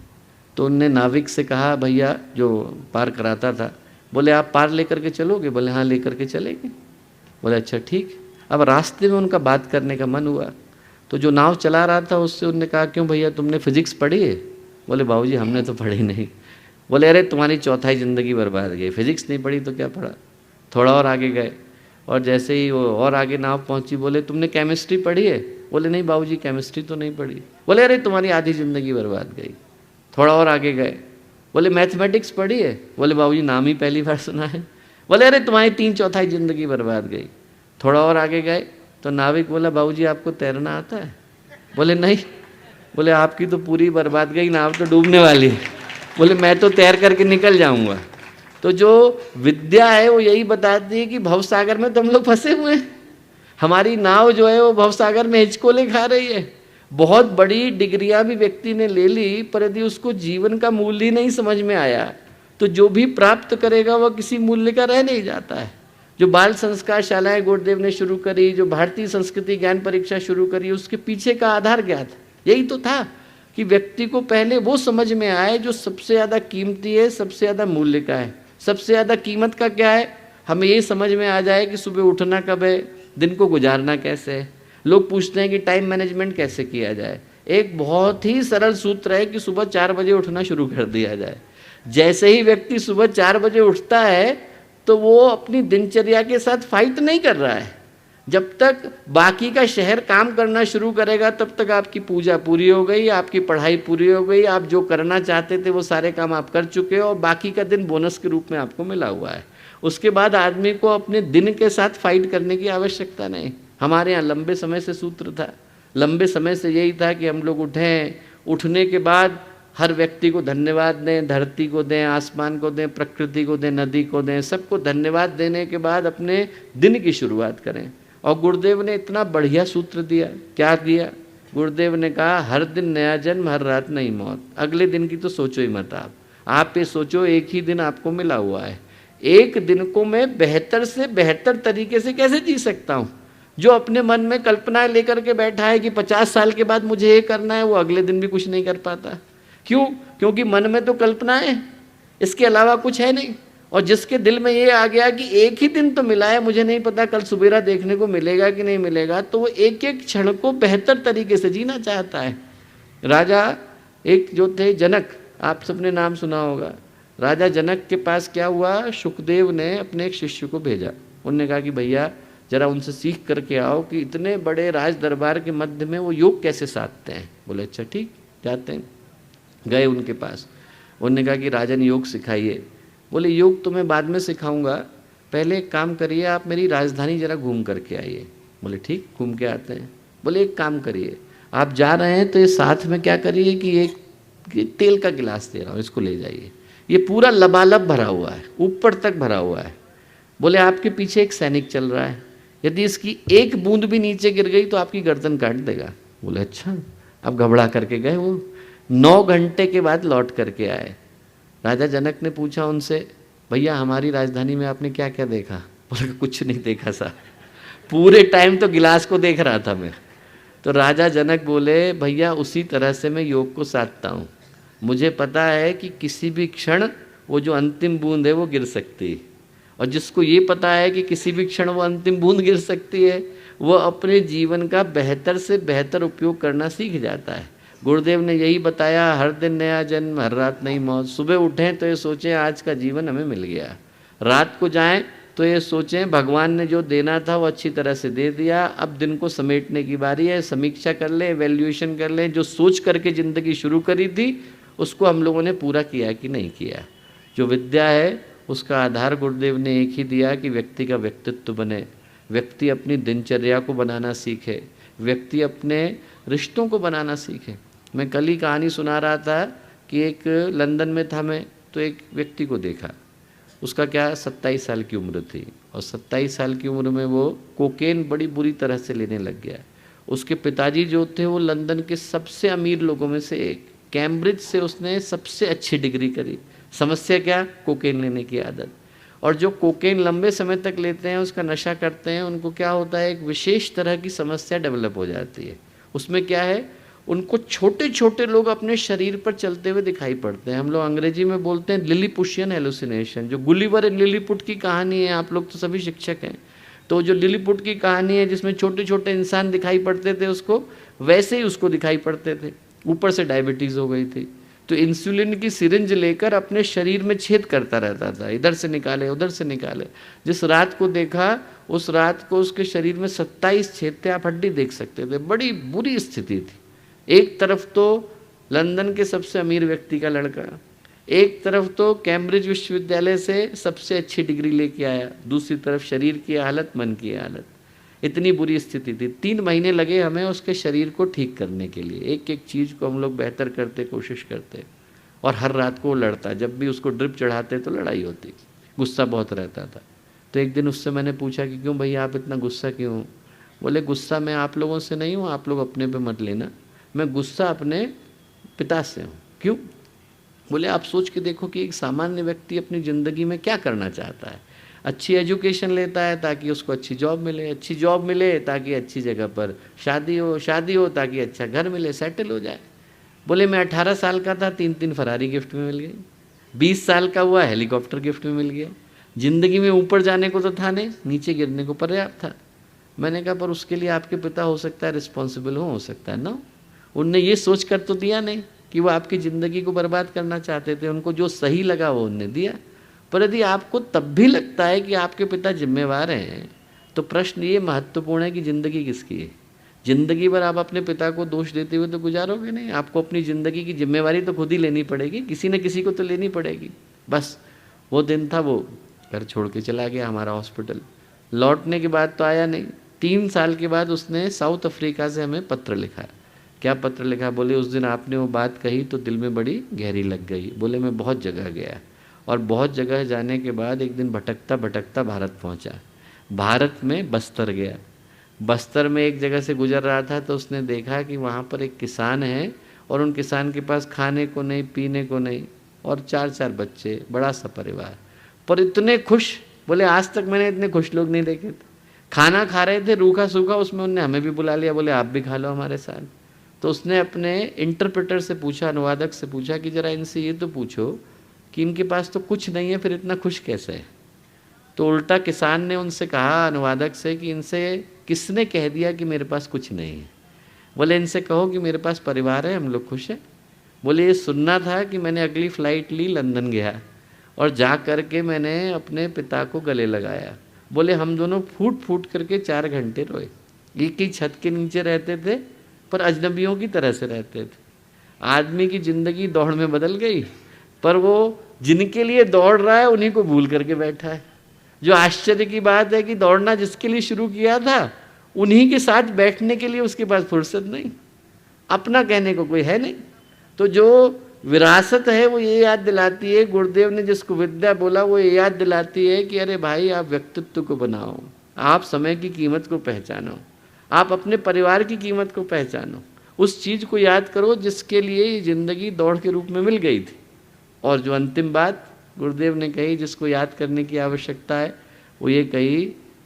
तो उनने नाविक से कहा, भैया जो पार कराता था, बोले आप पार लेकर के चलोगे? बोले हाँ लेकर के चलेंगे। बोले अच्छा ठीक। अब रास्ते में उनका बात करने का मन हुआ, तो जो नाव चला रहा था उससे उनने कहा, क्यों भैया तुमने फिजिक्स पढ़ी है? बोले बाबूजी हमने तो पढ़ी नहीं। बोले अरे तुम्हारी चौथाई ज़िंदगी बर्बाद गई, फिजिक्स नहीं पढ़ी तो क्या पढ़ा। थोड़ा और आगे गए, और जैसे ही वो और आगे नाव पहुंची, बोले तुमने केमिस्ट्री पढ़ी है? बोले नहीं बाबूजी केमिस्ट्री तो नहीं पढ़ी। बोले अरे तुम्हारी आधी ज़िंदगी बर्बाद गई। थोड़ा और आगे गए, बोले मैथमेटिक्स पढ़ी है? बोले बाबूजी नाम ही पहली बार सुना है। बोले अरे तुम्हारी 3/4 ज़िंदगी बर्बाद गई। थोड़ा और आगे गए तो नाविक बोला, बाबूजी आपको तैरना आता है? बोले नहीं। बोले आपकी तो पूरी बर्बाद गई, नाव तो डूबने वाली है। बोले मैं तो तैर करके निकल जाऊंगा। तो जो विद्या है वो यही बताती है कि भवसागर में तो हम लोग फंसे हुए हैं, हमारी नाव जो है वो भवसागर में हिचकोले खा रही है। बहुत बड़ी डिग्रियां भी व्यक्ति ने ले ली, पर यदि उसको जीवन का मूल्य ही नहीं समझ में आया तो जो भी प्राप्त करेगा वह किसी मूल्य का रह नहीं जाता है। जो बाल संस्कार शालाएं गुरुदेव ने शुरू करी, जो भारतीय संस्कृति ज्ञान परीक्षा शुरू करी, उसके पीछे का आधार क्या था? यही तो था कि व्यक्ति को पहले वो समझ में आए जो सबसे ज़्यादा कीमती है, सबसे ज़्यादा मूल्य का है। सबसे ज़्यादा कीमत का क्या है, हमें ये समझ में आ जाए कि सुबह उठना कब है, दिन को गुजारना कैसे है। लोग पूछते हैं कि टाइम मैनेजमेंट कैसे किया जाए। एक बहुत ही सरल सूत्र है कि सुबह 4 बजे उठना शुरू कर दिया जाए। जैसे ही व्यक्ति सुबह 4 बजे उठता है तो वो अपनी दिनचर्या के साथ फाइट नहीं कर रहा है। जब तक बाकी का शहर काम करना शुरू करेगा तब तक आपकी पूजा पूरी हो गई, आपकी पढ़ाई पूरी हो गई, आप जो करना चाहते थे वो सारे काम आप कर चुके हो, और बाकी का दिन बोनस के रूप में आपको मिला हुआ है। उसके बाद आदमी को अपने दिन के साथ फाइट करने की आवश्यकता नहीं। हमारे यहाँ लंबे समय से सूत्र था, लंबे समय से यही था कि हम लोग उठें, उठने के बाद हर व्यक्ति को धन्यवाद दें, धरती को दें, आसमान को दें, प्रकृति को दें, नदी को दें, सबको धन्यवाद देने के बाद अपने दिन की शुरुआत करें। और गुरुदेव ने इतना बढ़िया सूत्र दिया। क्या दिया? गुरुदेव ने कहा हर दिन नया जन्म, हर रात नई मौत। अगले दिन की तो सोचो ही मत। आप ये सोचो एक ही दिन आपको मिला हुआ है, एक दिन को मैं बेहतर से बेहतर तरीके से कैसे जी सकता हूँ। जो अपने मन में कल्पनाएं लेकर के बैठा है कि 50 साल के बाद मुझे ये करना है, वो अगले दिन भी कुछ नहीं कर पाता। क्यों? क्योंकि मन में तो कल्पनाएं हैं, इसके अलावा कुछ है नहीं। और जिसके दिल में ये आ गया कि एक ही दिन तो मिला है, मुझे नहीं पता कल सुबेरा देखने को मिलेगा कि नहीं मिलेगा, तो वो एक एक क्षण को बेहतर तरीके से जीना चाहता है। राजा एक जो थे जनक, आप सबने नाम सुना होगा। राजा जनक के पास क्या हुआ, सुखदेव ने अपने एक शिष्य को भेजा। उन्होंने कहा कि भैया जरा उनसे सीख करके आओ कि इतने बड़े राज दरबार के मध्य में वो योग कैसे साधते हैं। बोले अच्छा ठीक, जाते हैं। गए उनके पास, उन्होंने कहा कि राजन योग सिखाइए। बोले योग तो मैं बाद में सिखाऊंगा, पहले एक काम करिए, आप मेरी राजधानी जरा घूम करके आइए। बोले ठीक, घूम के आते हैं। बोले एक काम करिए, आप जा रहे हैं तो ये साथ में क्या करिए कि एक तेल का गिलास दे रहा हूँ, इसको ले जाइए, ये पूरा लबालब भरा हुआ है, ऊपर तक भरा हुआ है। बोले आपके पीछे एक सैनिक चल रहा है, यदि इसकी एक बूंद भी नीचे गिर गई तो आपकी गर्दन काट देगा। बोले अच्छा। अब घबरा करके गए वो। 9 घंटे के बाद लौट करके आए। राजा जनक ने पूछा उनसे, भैया हमारी राजधानी में आपने क्या क्या देखा? बोले कुछ नहीं देखा साहब, पूरे टाइम तो गिलास को देख रहा था मैं। तो राजा जनक बोले, भैया उसी तरह से मैं योग को साधता हूँ। मुझे पता है कि किसी भी क्षण वो जो अंतिम बूंद है वो गिर सकती है, और जिसको ये पता है कि किसी भी क्षण वो अंतिम बूंद गिर सकती है, वो अपने जीवन का बेहतर से बेहतर उपयोग करना सीख जाता है। गुरुदेव ने यही बताया, हर दिन नया जन्म, हर रात नई मौत। सुबह उठें तो ये सोचें आज का जीवन हमें मिल गया, रात को जाएं तो ये सोचें भगवान ने जो देना था वो अच्छी तरह से दे दिया, अब दिन को समेटने की बारी है। समीक्षा कर लें, एवेल्यूएशन कर लें, जो सोच करके ज़िंदगी शुरू करी थी उसको हम लोगों ने पूरा किया कि नहीं किया। जो विद्या है उसका आधार गुरुदेव ने एक ही दिया कि व्यक्ति का व्यक्तित्व बने, व्यक्ति अपनी दिनचर्या को बनाना सीखे, व्यक्ति अपने रिश्तों को बनाना सीखे। मैं कल ही कहानी सुना रहा था कि एक लंदन में था मैं, तो एक व्यक्ति को देखा, उसका क्या 27 साल की उम्र थी, और 27 साल की उम्र में वो कोकेन बड़ी बुरी तरह से लेने लग गया। उसके पिताजी जो थे वो लंदन के सबसे अमीर लोगों में से एक, कैम्ब्रिज से उसने सबसे अच्छी डिग्री करी। समस्या क्या? कोकेन लेने की आदत। और जो कोकेन लंबे समय तक लेते हैं, उसका नशा करते हैं, उनको क्या होता है, एक विशेष तरह की समस्या डेवलप हो जाती है। उसमें क्या है, उनको छोटे छोटे लोग अपने शरीर पर चलते हुए दिखाई पड़ते हैं। हम लोग अंग्रेजी में बोलते हैं लिलीपुशियन हेलुसिनेशन। जो गुलिवर एंड लिलीपुट की कहानी है, आप लोग तो सभी शिक्षक हैं, तो जो लिलीपुट की कहानी है जिसमें छोटे छोटे इंसान दिखाई पड़ते थे उसको, वैसे ही उसको दिखाई पड़ते थे। ऊपर से डायबिटीज़ हो गई थी, तो इंसुलिन की सिरिंज लेकर अपने शरीर में छेद करता रहता था, इधर से निकाले उधर से निकाले। जिस रात को देखा, उस रात को उसके शरीर में 27 छेद थे, आप हड्डी देख सकते थे। बड़ी बुरी स्थिति थी। एक तरफ तो लंदन के सबसे अमीर व्यक्ति का लड़का, एक तरफ तो कैम्ब्रिज विश्वविद्यालय से सबसे अच्छी डिग्री लेके आया, दूसरी तरफ शरीर की हालत, मन की हालत। इतनी बुरी स्थिति थी। 3 महीने लगे हमें उसके शरीर को ठीक करने के लिए। एक एक चीज़ को हम लोग बेहतर करते, कोशिश करते। और हर रात को वो लड़ता, जब भी उसको ड्रिप चढ़ाते तो लड़ाई होती, गुस्सा बहुत रहता था। तो एक दिन उससे मैंने पूछा कि क्यों भैया आप इतना गुस्सा क्यों हो? बोले गुस्सा मैं आप लोगों से नहीं हूँ, आप लोग अपने पे मत लेना, मैं गुस्सा अपने पिता से हूँ। क्यों? बोले आप सोच के देखो कि एक सामान्य व्यक्ति अपनी ज़िंदगी में क्या करना चाहता है। अच्छी एजुकेशन लेता है ताकि उसको अच्छी जॉब मिले, अच्छी जॉब मिले ताकि अच्छी जगह पर शादी हो, शादी हो ताकि अच्छा घर मिले, सेटल हो जाए। बोले मैं 18 साल का था, 3 फरारी गिफ्ट में मिल गई। 20 साल का हुआ, हेलीकॉप्टर गिफ्ट में मिल गया। ज़िंदगी में ऊपर जाने को तो था नहीं, नीचे गिरने को पर्याप्त था। मैंने कहा पर उसके लिए आपके पिता हो सकता है रिस्पॉन्सिबल हो सकता है ना। उनने ये सोच कर तो दिया नहीं कि वो आपकी ज़िंदगी को बर्बाद करना चाहते थे, उनको जो सही लगा वो उनने दिया। पर यदि आपको तब भी लगता है कि आपके पिता जिम्मेवार हैं, तो प्रश्न ये महत्वपूर्ण है कि ज़िंदगी किसकी है। ज़िंदगी भर आप अपने पिता को दोष देते हुए तो गुजारोगे नहीं, आपको अपनी ज़िंदगी की जिम्मेवारी तो खुद ही लेनी पड़ेगी, किसी न किसी को तो लेनी पड़ेगी। बस वो दिन था, वो घर छोड़ के चला गया हमारा हॉस्पिटल। लौटने के बाद तो आया नहीं। 3 साल के बाद उसने साउथ अफ्रीका से हमें पत्र लिखा। क्या पत्र लिखा? बोले उस दिन आपने वो बात कही तो दिल में बड़ी गहरी लग गई। बोले मैं बहुत जगह गया और बहुत जगह जाने के बाद एक दिन भटकता भटकता भारत पहुंचा। भारत में बस्तर गया। बस्तर में एक जगह से गुजर रहा था तो उसने देखा कि वहाँ पर एक किसान है और उन किसान के पास खाने को नहीं, पीने को नहीं, और 4-4 बच्चे, बड़ा सा परिवार, पर इतने खुश। बोले आज तक मैंने इतने खुश लोग नहीं देखे थे। खाना खा रहे थे रूखा सूखा, उसमें उनने हमें भी बुला लिया, बोले आप भी खा लो हमारे साथ। तो उसने अपने इंटरप्रेटर से पूछा, अनुवादक से पूछा कि ज़रा इनसे ये तो पूछो कि इनके पास तो कुछ नहीं है, फिर इतना खुश कैसे है। तो उल्टा किसान ने उनसे कहा, अनुवादक से, कि इनसे किसने कह दिया कि मेरे पास कुछ नहीं है? बोले इनसे कहो कि मेरे पास परिवार है, हम लोग खुश हैं। बोले ये सुनना था कि मैंने अगली फ़्लाइट ली, लंदन गया और जा कर के मैंने अपने पिता को गले लगाया। बोले हम दोनों फूट फूट करके 4 घंटे रोए। एक ही छत के नीचे रहते थे पर अजनबियों की तरह से रहते थे। आदमी की ज़िंदगी दौड़ में बदल गई, पर वो जिनके लिए दौड़ रहा है उन्हीं को भूल करके बैठा है। जो आश्चर्य की बात है कि दौड़ना जिसके लिए शुरू किया था उन्हीं के साथ बैठने के लिए उसके पास फुर्सत नहीं, अपना कहने को कोई है नहीं। तो जो विरासत है वो ये याद दिलाती है, गुरुदेव ने जिसको विद्या बोला वो ये याद दिलाती है कि अरे भाई आप व्यक्तित्व को बनाओ, आप समय की कीमत को पहचानो, आप अपने परिवार की कीमत को पहचानो, उस चीज़ को याद करो जिसके लिए ये ज़िंदगी दौड़ के रूप में मिल गई थी। और जो अंतिम बात गुरुदेव ने कही जिसको याद करने की आवश्यकता है, वो ये कही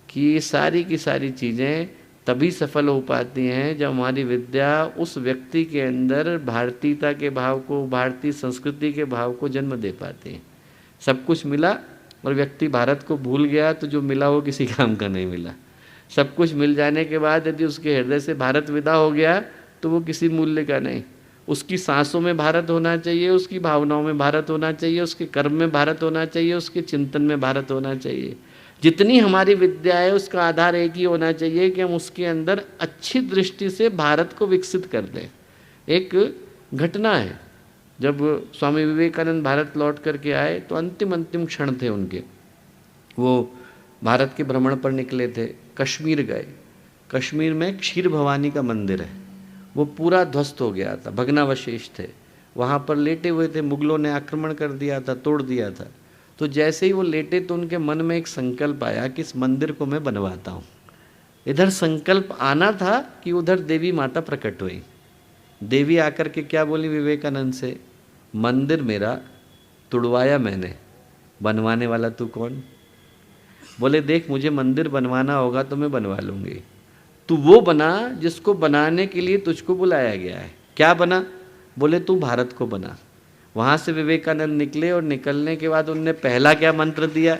कि ये सारी की सारी चीज़ें तभी सफल हो पाती हैं जब हमारी विद्या उस व्यक्ति के अंदर भारतीयता के भाव को, भारतीय संस्कृति के भाव को जन्म दे पाती है। सब कुछ मिला और व्यक्ति भारत को भूल गया तो जो मिला वो किसी काम का नहीं मिला। सब कुछ मिल जाने के बाद यदि उसके हृदय से भारत विदा हो गया तो वो किसी मूल्य का नहीं। उसकी सांसों में भारत होना चाहिए, उसकी भावनाओं में भारत होना चाहिए, उसके कर्म में भारत होना चाहिए, उसके चिंतन में भारत होना चाहिए। जितनी हमारी विद्या है उसका आधार एक ही होना चाहिए कि हम उसके अंदर अच्छी दृष्टि से भारत को विकसित कर दें। एक घटना है, जब स्वामी विवेकानंद भारत लौट करके आए तो अंतिम क्षण थे उनके। वो भारत के भ्रमण पर निकले थे, कश्मीर गए। कश्मीर में क्षीर भवानी का मंदिर है, वो पूरा ध्वस्त हो गया था, भग्नावशेष थे, वहाँ पर लेटे हुए थे, मुगलों ने आक्रमण कर दिया था, तोड़ दिया था। तो जैसे ही वो लेटे तो उनके मन में एक संकल्प आया कि इस मंदिर को मैं बनवाता हूँ। इधर संकल्प आना था कि उधर देवी माता प्रकट हुई। देवी आकर के क्या बोली विवेकानंद से, मंदिर मेरा तुड़वाया मैंने, बनवाने वाला तू कौन? बोले देख, मुझे मंदिर बनवाना होगा तो मैं बनवा लूँगी, तू वो बना जिसको बनाने के लिए तुझको बुलाया गया है। क्या बना? बोले तू भारत को बना। वहाँ से विवेकानंद निकले और निकलने के बाद उनने पहला क्या मंत्र दिया,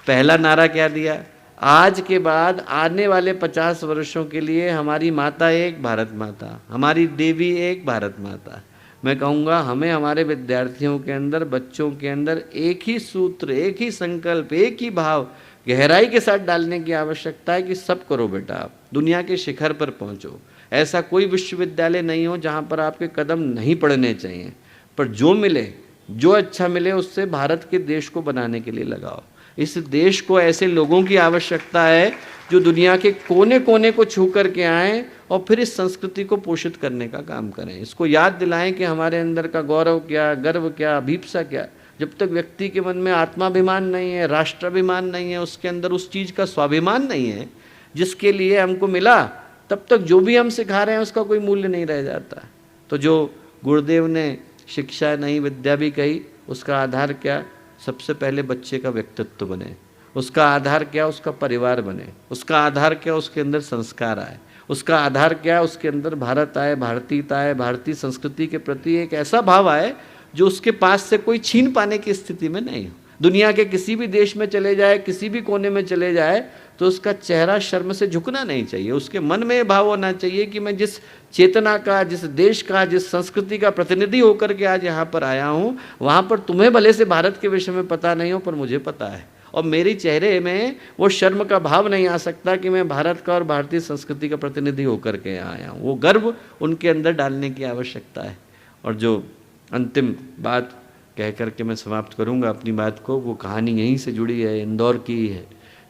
पहला नारा क्या दिया, आज के बाद आने वाले 50 वर्षों के लिए हमारी माता एक, भारत माता, हमारी देवी एक, भारत माता। मैं कहूँगा हमें हमारे विद्यार्थियों के अंदर, बच्चों के अंदर एक ही सूत्र, एक ही संकल्प, एक ही भाव गहराई के साथ डालने की आवश्यकता है कि सब करो बेटा, आप दुनिया के शिखर पर पहुँचो। ऐसा कोई विश्वविद्यालय नहीं हो जहाँ पर आपके कदम नहीं पड़ने चाहिए, पर जो मिले, जो अच्छा मिले उससे भारत के देश को बनाने के लिए लगाओ। इस देश को ऐसे लोगों की आवश्यकता है जो दुनिया के कोने कोने को छू करके आएँ और फिर इस संस्कृति को पोषित करने का काम करें। इसको याद दिलाएं कि हमारे अंदर का गौरव क्या, गर्व क्या, अभीप्सा क्या। जब तक व्यक्ति के मन में आत्माभिमान नहीं है, राष्ट्राभिमान नहीं है, उसके अंदर उस चीज़ का स्वाभिमान नहीं है जिसके लिए हमको मिला, तब तक जो भी हम सिखा रहे हैं उसका कोई मूल्य नहीं रह जाता। तो जो गुरुदेव ने शिक्षा नहीं विद्या भी कही, उसका आधार क्या? सबसे पहले बच्चे का व्यक्तित्व बने, उसका आधार क्या? उसका परिवार बने, उसका आधार क्या? उसके अंदर संस्कार आए, उसका आधार क्या? उसके अंदर भारत आए, भारतीयता आए, भारतीय संस्कृति के प्रति एक ऐसा भाव आए जो उसके पास से कोई छीन पाने की स्थिति में नहीं हो। दुनिया के किसी भी देश में चले जाए, किसी भी कोने में चले जाए, तो उसका चेहरा शर्म से झुकना नहीं चाहिए। उसके मन में ये भाव होना चाहिए कि मैं जिस चेतना का, जिस देश का, जिस संस्कृति का प्रतिनिधि होकर के आज यहाँ पर आया हूँ, वहाँ पर तुम्हें भले से भारत के विषय में पता नहीं हो, पर मुझे पता है, और मेरी चेहरे में वो शर्म का भाव नहीं आ सकता कि मैं भारत का और भारतीय संस्कृति का प्रतिनिधि होकर के आया हूँ। वो गर्व उनके अंदर डालने की आवश्यकता है। और जो अंतिम बात कह करके मैं समाप्त करूंगा अपनी बात को, वो कहानी यहीं से जुड़ी है, इंदौर की है,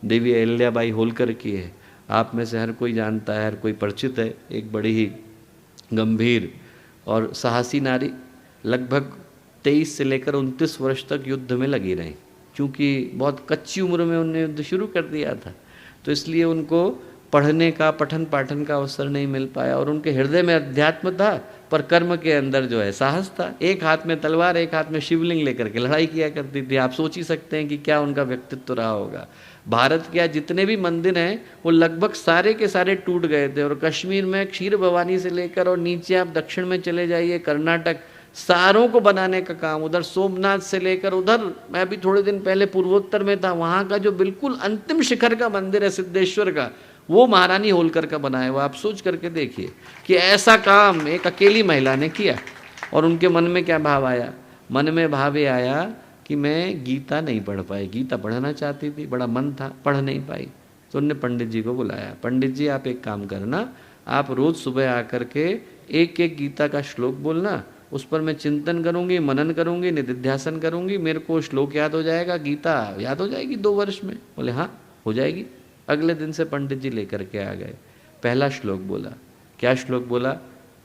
देवी अहिल्याबाई होलकर की है। आप में से हर कोई जानता है, हर कोई परिचित है। एक बड़ी ही गंभीर और साहसी नारी, लगभग 23 से लेकर 29 वर्ष तक युद्ध में लगी रहीं। क्योंकि बहुत कच्ची उम्र में उन्होंने युद्ध शुरू कर दिया था, तो इसलिए उनको पढ़ने का, पठन पाठन का अवसर नहीं मिल पाया। और उनके हृदय में अध्यात्म था, पर कर्म के अंदर जो है साहस था। एक हाथ में तलवार, एक हाथ में शिवलिंग लेकर के लड़ाई किया करती थी। आप सोच ही सकते हैं कि क्या उनका व्यक्तित्व रहा होगा। भारत के जितने भी मंदिर हैं वो लगभग सारे के सारे टूट गए थे। और कश्मीर में क्षीर भवानी से लेकर और नीचे आप दक्षिण में चले जाइए, कर्नाटक, सारों को बनाने का काम, उधर सोमनाथ से लेकर उधर, मैं अभी थोड़े दिन पहले पूर्वोत्तर में था, वहाँ का जो बिल्कुल अंतिम शिखर का मंदिर है सिद्धेश्वर का, वो महारानी होलकर का बनाया हुआ। आप सोच करके देखिए कि ऐसा काम एक अकेली महिला ने किया। और उनके मन में क्या भाव आया? मन में भाव ये आया कि मैं गीता नहीं पढ़ पाई। गीता पढ़ना चाहती थी, बड़ा मन था, पढ़ नहीं पाई। तो उनने पंडित जी को बुलाया, पंडित जी आप एक काम करना, आप रोज़ सुबह आकर के एक एक गीता का श्लोक बोलना, उस पर मैं चिंतन करूँगी, मनन करूँगी, निधिध्यासन करूँगी, मेरे को श्लोक याद हो जाएगा, गीता याद हो जाएगी 2 वर्ष में। बोले हाँ हो जाएगी। अगले दिन से पंडित जी लेकर के आ गए। पहला श्लोक बोला। क्या श्लोक बोला?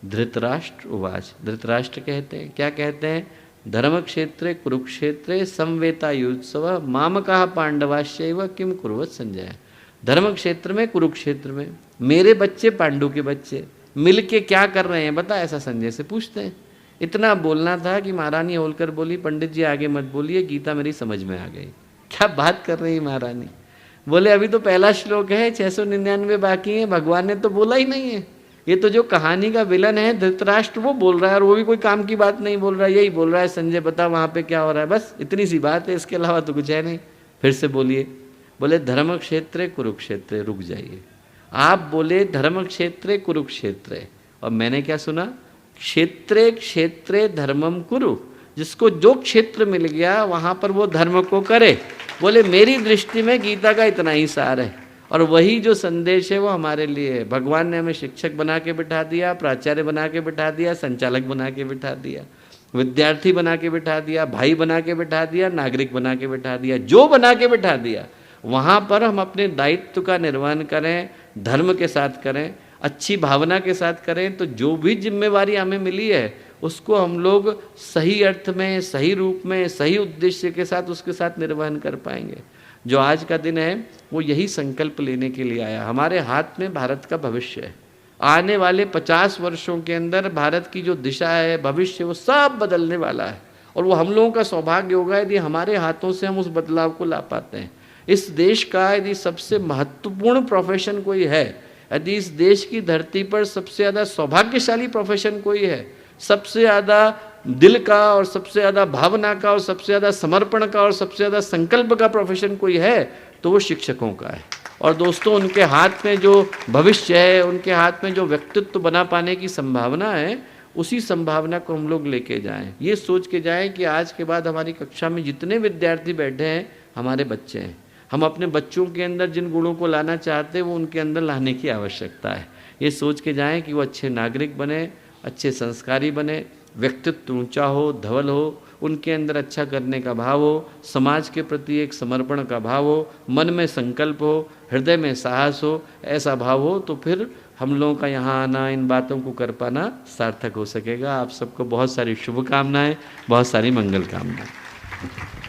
धृतराष्ट्र उवाच। धृतराष्ट्र कहते हैं, क्या कहते हैं? धर्म क्षेत्रे कुरुक्षेत्रे समवेतायुत्सव मामकाः पांडवाश्चैव किम कुर्वत संजय। धर्म क्षेत्र में, कुरुक्षेत्र में मेरे बच्चे, पांडु के बच्चे मिल के क्या कर रहे हैं बता, ऐसा संजय से पूछते हैं। इतना बोलना था कि महारानी होलकर बोली, पंडित जी आगे मत बोलिए, गीता मेरी समझ में आ गई। क्या बात कर रही है महारानी? बोले अभी तो पहला श्लोक है, 699 बाकी है, भगवान ने तो बोला ही नहीं है। ये तो जो कहानी का विलन है धृतराष्ट्र, वो बोल रहा है, और वो भी कोई काम की बात नहीं बोल रहा है, यही बोल रहा है संजय बता वहाँ पे क्या हो रहा है, बस इतनी सी बात है, इसके अलावा तो कुछ है नहीं। फिर से बोलिए। बोले धर्म क्षेत्रे कुरुक्षेत्रे। रुक जाइए, आप बोले धर्म क्षेत्रे कुरुक्षेत्रे, और मैंने क्या सुना? क्षेत्रे क्षेत्रे धर्मम कुरु। जिसको जो क्षेत्र मिल गया वहाँ पर वो धर्म को करे। बोले मेरी दृष्टि में गीता का इतना ही सार है, और वही जो संदेश है वो हमारे लिए है। भगवान ने हमें शिक्षक बना के बिठा दिया, प्राचार्य बना के बिठा दिया, संचालक बना के बिठा दिया, विद्यार्थी बना के बिठा दिया, भाई बना के बिठा दिया, नागरिक बना के बिठा दिया। जो बना के बिठा दिया वहाँ पर हम अपने दायित्व का निर्वहन करें, धर्म के साथ करें, अच्छी भावना के साथ करें, तो जो भी जिम्मेवारी हमें मिली है उसको हम लोग सही अर्थ में, सही रूप में, सही उद्देश्य के साथ उसके साथ निर्वहन कर पाएंगे। जो आज का दिन है वो यही संकल्प लेने के लिए आया। हमारे हाथ में भारत का भविष्य है। आने वाले 50 वर्षों के अंदर भारत की जो दिशा है, भविष्य, वो सब बदलने वाला है। और वो हम लोगों का सौभाग्य होगा यदि हमारे हाथों से हम उस बदलाव को ला पाते हैं। इस देश का यदि सबसे महत्वपूर्ण प्रोफेशन कोई है, यदि इस देश की धरती पर सबसे ज़्यादा सौभाग्यशाली प्रोफेशन कोई है, सबसे ज़्यादा दिल का और सबसे ज़्यादा भावना का और सबसे ज़्यादा समर्पण का और सबसे ज़्यादा संकल्प का प्रोफेशन कोई है, तो वो शिक्षकों का है। और दोस्तों, उनके हाथ में जो भविष्य है, उनके हाथ में जो व्यक्तित्व बना पाने की संभावना है, उसी संभावना को हम लोग लेके जाएं। ये सोच के जाएं कि आज के बाद हमारी कक्षा में जितने विद्यार्थी बैठे हैं हमारे बच्चे हैं। हम अपने बच्चों के अंदर जिन गुणों को लाना चाहते हैं वो उनके अंदर लाने की आवश्यकता है। ये सोच के जाएं कि वो अच्छे नागरिक बने, अच्छे संस्कारी बने, व्यक्तित्व ऊंचा हो, धवल हो, उनके अंदर अच्छा करने का भाव हो, समाज के प्रति एक समर्पण का भाव हो, मन में संकल्प हो, हृदय में साहस हो। ऐसा भाव हो तो फिर हम लोगों का यहाँ आना, इन बातों को कर पाना सार्थक हो सकेगा। आप सबको बहुत सारी शुभकामनाएं, बहुत सारी मंगल कामनाएं।